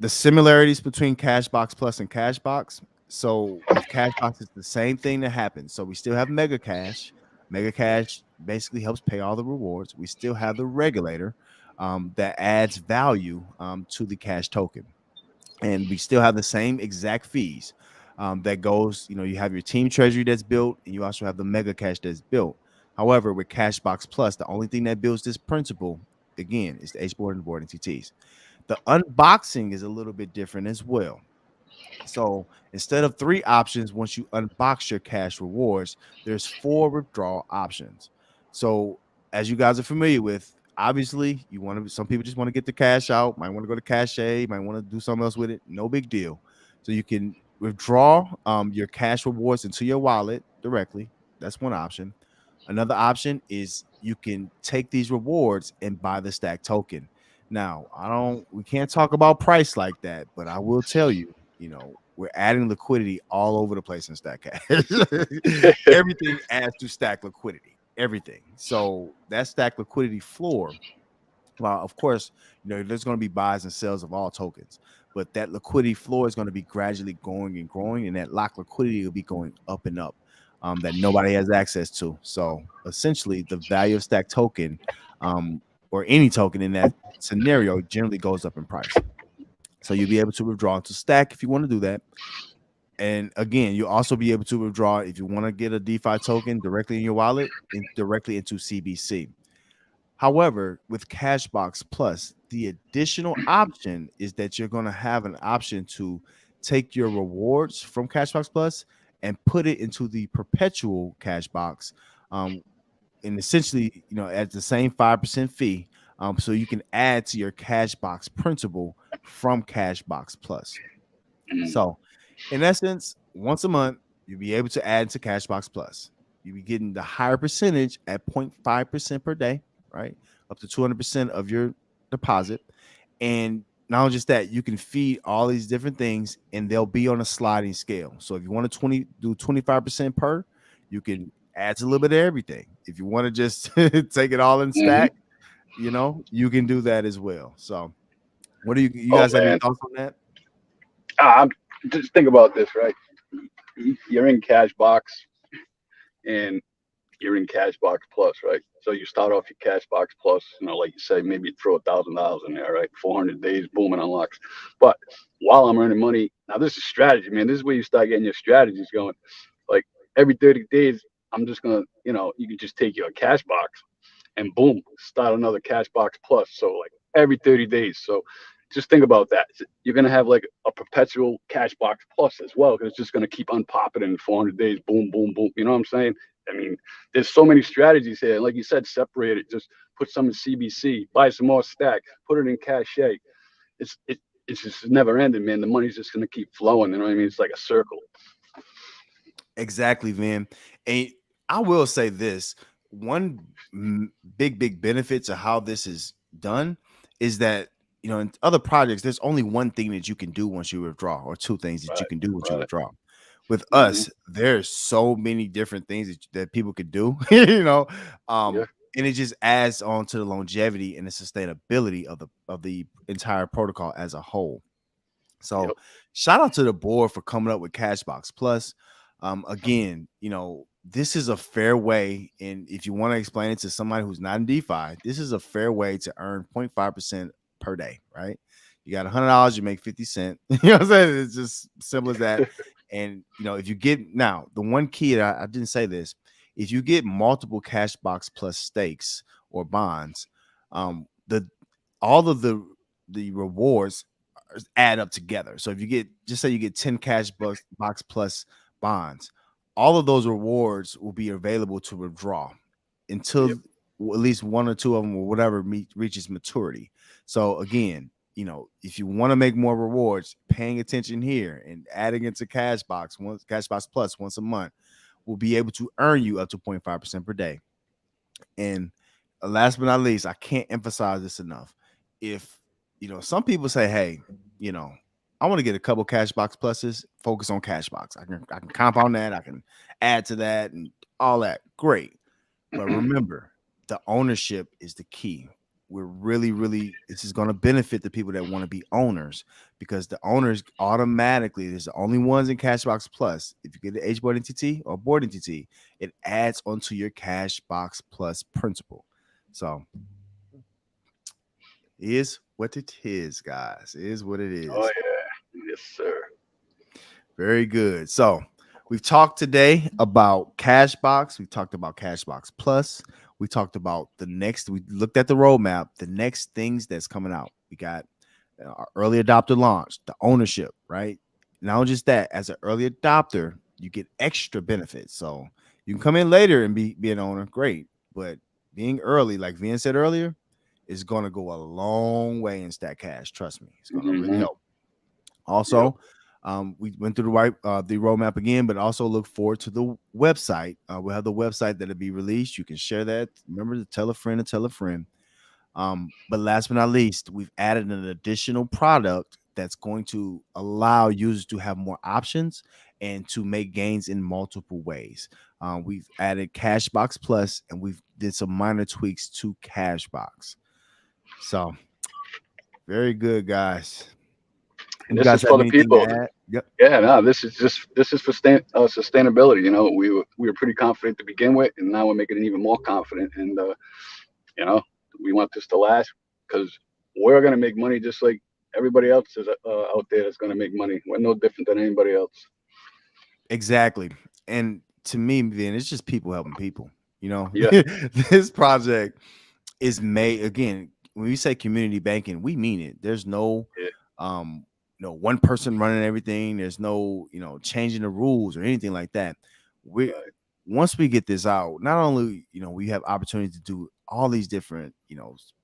the similarities between Cashbox Plus and Cashbox. So with Cashbox, it's the same thing that happens. So we still have Mega Cash. Mega Cash basically helps pay all the rewards. We still have the regulator that adds value to the cash token, and we still have the same exact fees. That goes, you have your team treasury that's built, and you also have the Mega Cash that's built. However, with Cashbox Plus, the only thing that builds this principle again is the H board and board entities. The unboxing is a little bit different as well. So instead of 3 options, once you unbox your cash rewards, there's 4 withdrawal options. So as you guys are familiar with, obviously you want to. Some people just want to get the cash out. Might want to go to Cache. Might want to do something else with it. No big deal. So you can withdraw your cash rewards into your wallet directly. That's one option. Another option is you can take these rewards and buy the stack token. Now, we can't talk about price like that, but I will tell you, we're adding liquidity all over the place in Stack Cash. Everything adds to stack liquidity, everything. So that stack liquidity floor, well, of course, there's going to be buys and sells of all tokens, but that liquidity floor is going to be gradually growing and growing, and that lock liquidity will be going up and up. That nobody has access to. So essentially, the value of stack token, or any token in that scenario, generally goes up in price. So you'll be able to withdraw into stack if you want to do that. And again, you'll also be able to withdraw if you want to get a DeFi token directly in your wallet and directly into CBC. However, with Cashbox Plus, the additional option is that you're going to have an option to take your rewards from Cashbox Plus and put it into the perpetual Cashbox, and essentially, at the same 5% fee, so you can add to your Cashbox principal from Cashbox Plus. Mm. So In essence, once a month, you'll be able to add to Cashbox Plus. You'll be getting the higher percentage at 0.5% per day, right? Up to 200% of your deposit. And not only just that, you can feed all these different things and they'll be on a sliding scale. So if you want to do 25% per, you can add to a little bit of everything. If you want to just take it all in Hmm. stack, you can do that as well. So what do you Oh guys have any man, thoughts on that? I'm just think about this, right? You're in Cashbox and you're in Cashbox Plus, right? So you start off your Cashbox Plus, like you say, maybe you throw $1,000 in there, right? 400 days, boom, and unlocks. But while I'm earning money, now this is strategy, man. This is where you start getting your strategies going. Like every 30 days, I'm just gonna, you can just take your Cashbox and boom, start another Cashbox Plus. So like every 30 days. So just think about that. You're gonna have like a perpetual Cashbox Plus as well, because it's just gonna keep unpopping in 400 days. Boom, boom, boom. You know what I'm saying? I mean, there's so many strategies here. Like you said, separate it. Just put some in CBC, buy some more stack, put it in cachet. It's it, it's just never ending, man. The money's just gonna keep flowing. You know what I mean? It's like a circle. Exactly, man. And I will say this one big benefit to how this is done is that, in other projects, there's only one thing that you can do once you withdraw, or two things that you Right, can do once you right. withdraw. With Hmm. us, there's so many different things that people could do, Yeah. and it just adds on to the longevity and the sustainability of the entire protocol as a whole. So Yep. shout out to the board for coming up with Cashbox Plus. Again, this is a fair way, and if you want to explain it to somebody who's not in DeFi, this is a fair way to earn 0.5% per day, right? You got $100, you make 50 cents. You know what I'm saying? It's just simple as that. And if you get now the one key that I didn't say this, if you get multiple Cashbox Plus stakes or bonds, the all of the rewards add up together. So if you get, just say you get 10 box plus bonds, all of those rewards will be available to withdraw until Yep. at least one or two of them or whatever reaches maturity. So again, if you want to make more rewards, paying attention here and adding it to Cashbox Plus once a month will be able to earn you up to 0.5% per day. And last but not least, I can't emphasize this enough. If some people say, "Hey, you know, I want to get a couple Cashbox pluses. Focus on Cashbox. I can compound that. I can add to that and all that. Great, but remember, the ownership is the key. We're really this is going to benefit the people that want to be owners, because the owners automatically, there's the only ones in Cashbox Plus. If you get the H board entity or board entity, it adds onto your Cashbox Plus principal. So is what it is, guys. It is what it Oh is. yeah. Yes, sir. Very good. So we've talked today about Cashbox. We talked about Cashbox Plus. We talked about we looked at the roadmap, the next things that's coming out. We got our early adopter launch, the ownership, right? Not just that, as an early adopter, you get extra benefits. So you can come in later and be an owner, great. But being early, like Vin said earlier, is going to go a long way in Stack Cash. Trust me, it's going to really Hmm. help. Yep. Also, we went through the roadmap again, but also look forward to the website. We'll have the website that'll be released. You can share that. Remember to tell a friend and tell a friend. But last but not least, we've added an additional product that's going to allow users to have more options and to make gains in multiple ways. We've added Cashbox Plus, and we've did some minor tweaks to Cashbox. So very good, guys. And You this guys is for have the anything to people. add? Yep. Yeah, no, this is for sustainability. We were pretty confident to begin with, and now we're making it even more confident. And you know, we want this to last because we're gonna make money just like everybody else is out there that's gonna make money. We're no different than anybody else. Exactly. And to me, then it's just people helping people. Yeah, This project is made, again, when we say community banking, we mean it. There's yeah, um one person running everything. There's no, changing the rules or anything like that. We right. Once we get this out, not only, we have opportunity to do all these different,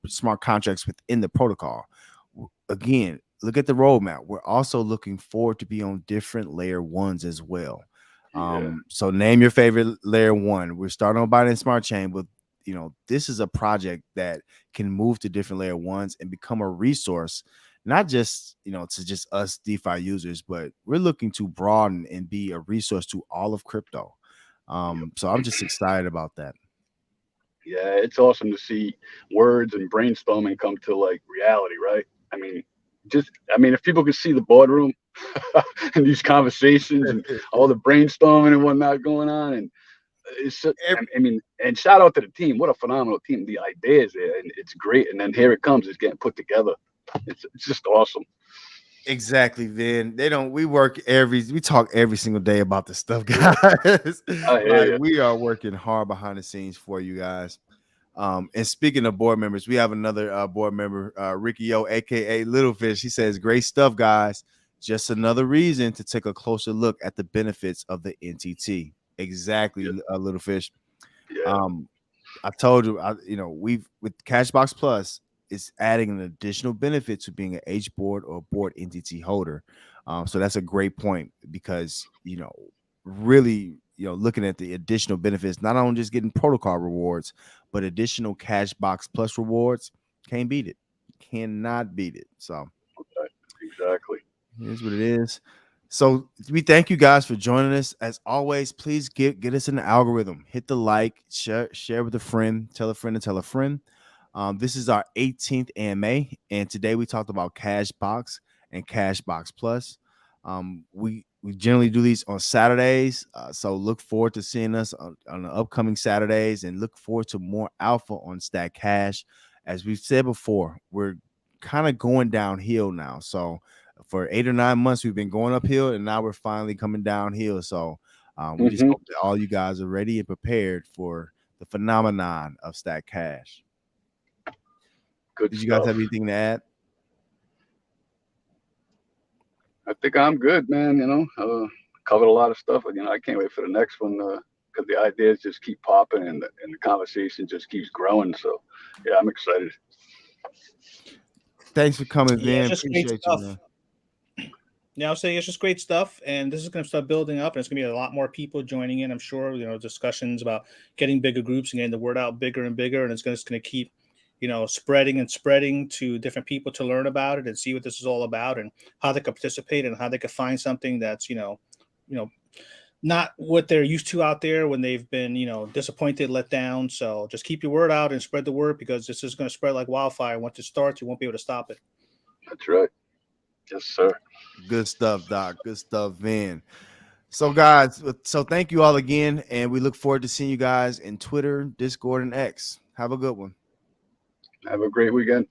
smart contracts within the protocol. Again, look at the roadmap. We're also looking forward to be on different layer ones as well. Yeah. So name your favorite layer one. We're starting on Binance Smart Chain, but this is a project that can move to different layer ones and become a resource, not just to just us DeFi users, but we're looking to broaden and be a resource to all of crypto. So I'm just excited about that. Yeah, it's awesome to see words and brainstorming come to like reality, right? I mean, if people could see the boardroom and these conversations and all the brainstorming and whatnot going on, and and shout out to the team. What a phenomenal team! The ideas there, and it's great. And then here it comes. It's getting put together. It's just awesome. Exactly, Vin. We talk every single day about this stuff, guys. I hear Like you. we are working hard behind the scenes for you guys. And speaking of board members, we have another board member, Ricky O, aka Littlefish. He says, "Great stuff, guys. Just another reason to take a closer look at the benefits of the NTT." Exactly, Yeah. Littlefish. Yeah. Um, I told you, we've with Cashbox Plus, it's adding an additional benefit to being an H board or board entity holder. So that's a great point because really, looking at the additional benefits, not only just getting protocol rewards, but additional Cashbox Plus rewards, can't beat it. Cannot beat it. So Okay. Exactly. here's what it is. So we thank you guys for joining us. As always, please get us in the algorithm. Hit the like, share with a friend, tell a friend to tell a friend. This is our 18th AMA, and today we talked about Cashbox and Cashbox Plus. We generally do these on Saturdays, so look forward to seeing us on the upcoming Saturdays, and look forward to more alpha on Stack Cash. As we've said before, we're kind of going downhill now, so for 8 or 9 months we've been going uphill, and now we're finally coming downhill. So we just hope that all you guys are ready and prepared for the phenomenon of Stack Cash. Good Did you guys stuff. have anything to add? I think I'm good, man. Covered a lot of stuff. I can't wait for the next one because the ideas just keep popping and the conversation just keeps growing. So, yeah, I'm excited. Thanks for coming, Yeah, Vin. it's just great Appreciate you, stuff. man. Yeah, I'll say it's just great stuff, and this is going to start building up, and it's going to be a lot more people joining in. I'm sure, discussions about getting bigger groups and getting the word out bigger and bigger, and it's going to keep, spreading and spreading to different people to learn about it and see what this is all about and how they can participate and how they can find something that's, not what they're used to out there when they've been, disappointed, let down. So just keep your word out and spread the word because this is going to spread like wildfire. Once it starts, you won't be able to stop it. That's right. Yes, sir. Good stuff, Doc. Good stuff, Vin. So, guys, thank you all again, and we look forward to seeing you guys in Twitter, Discord, and X. Have a good one. Have a great weekend.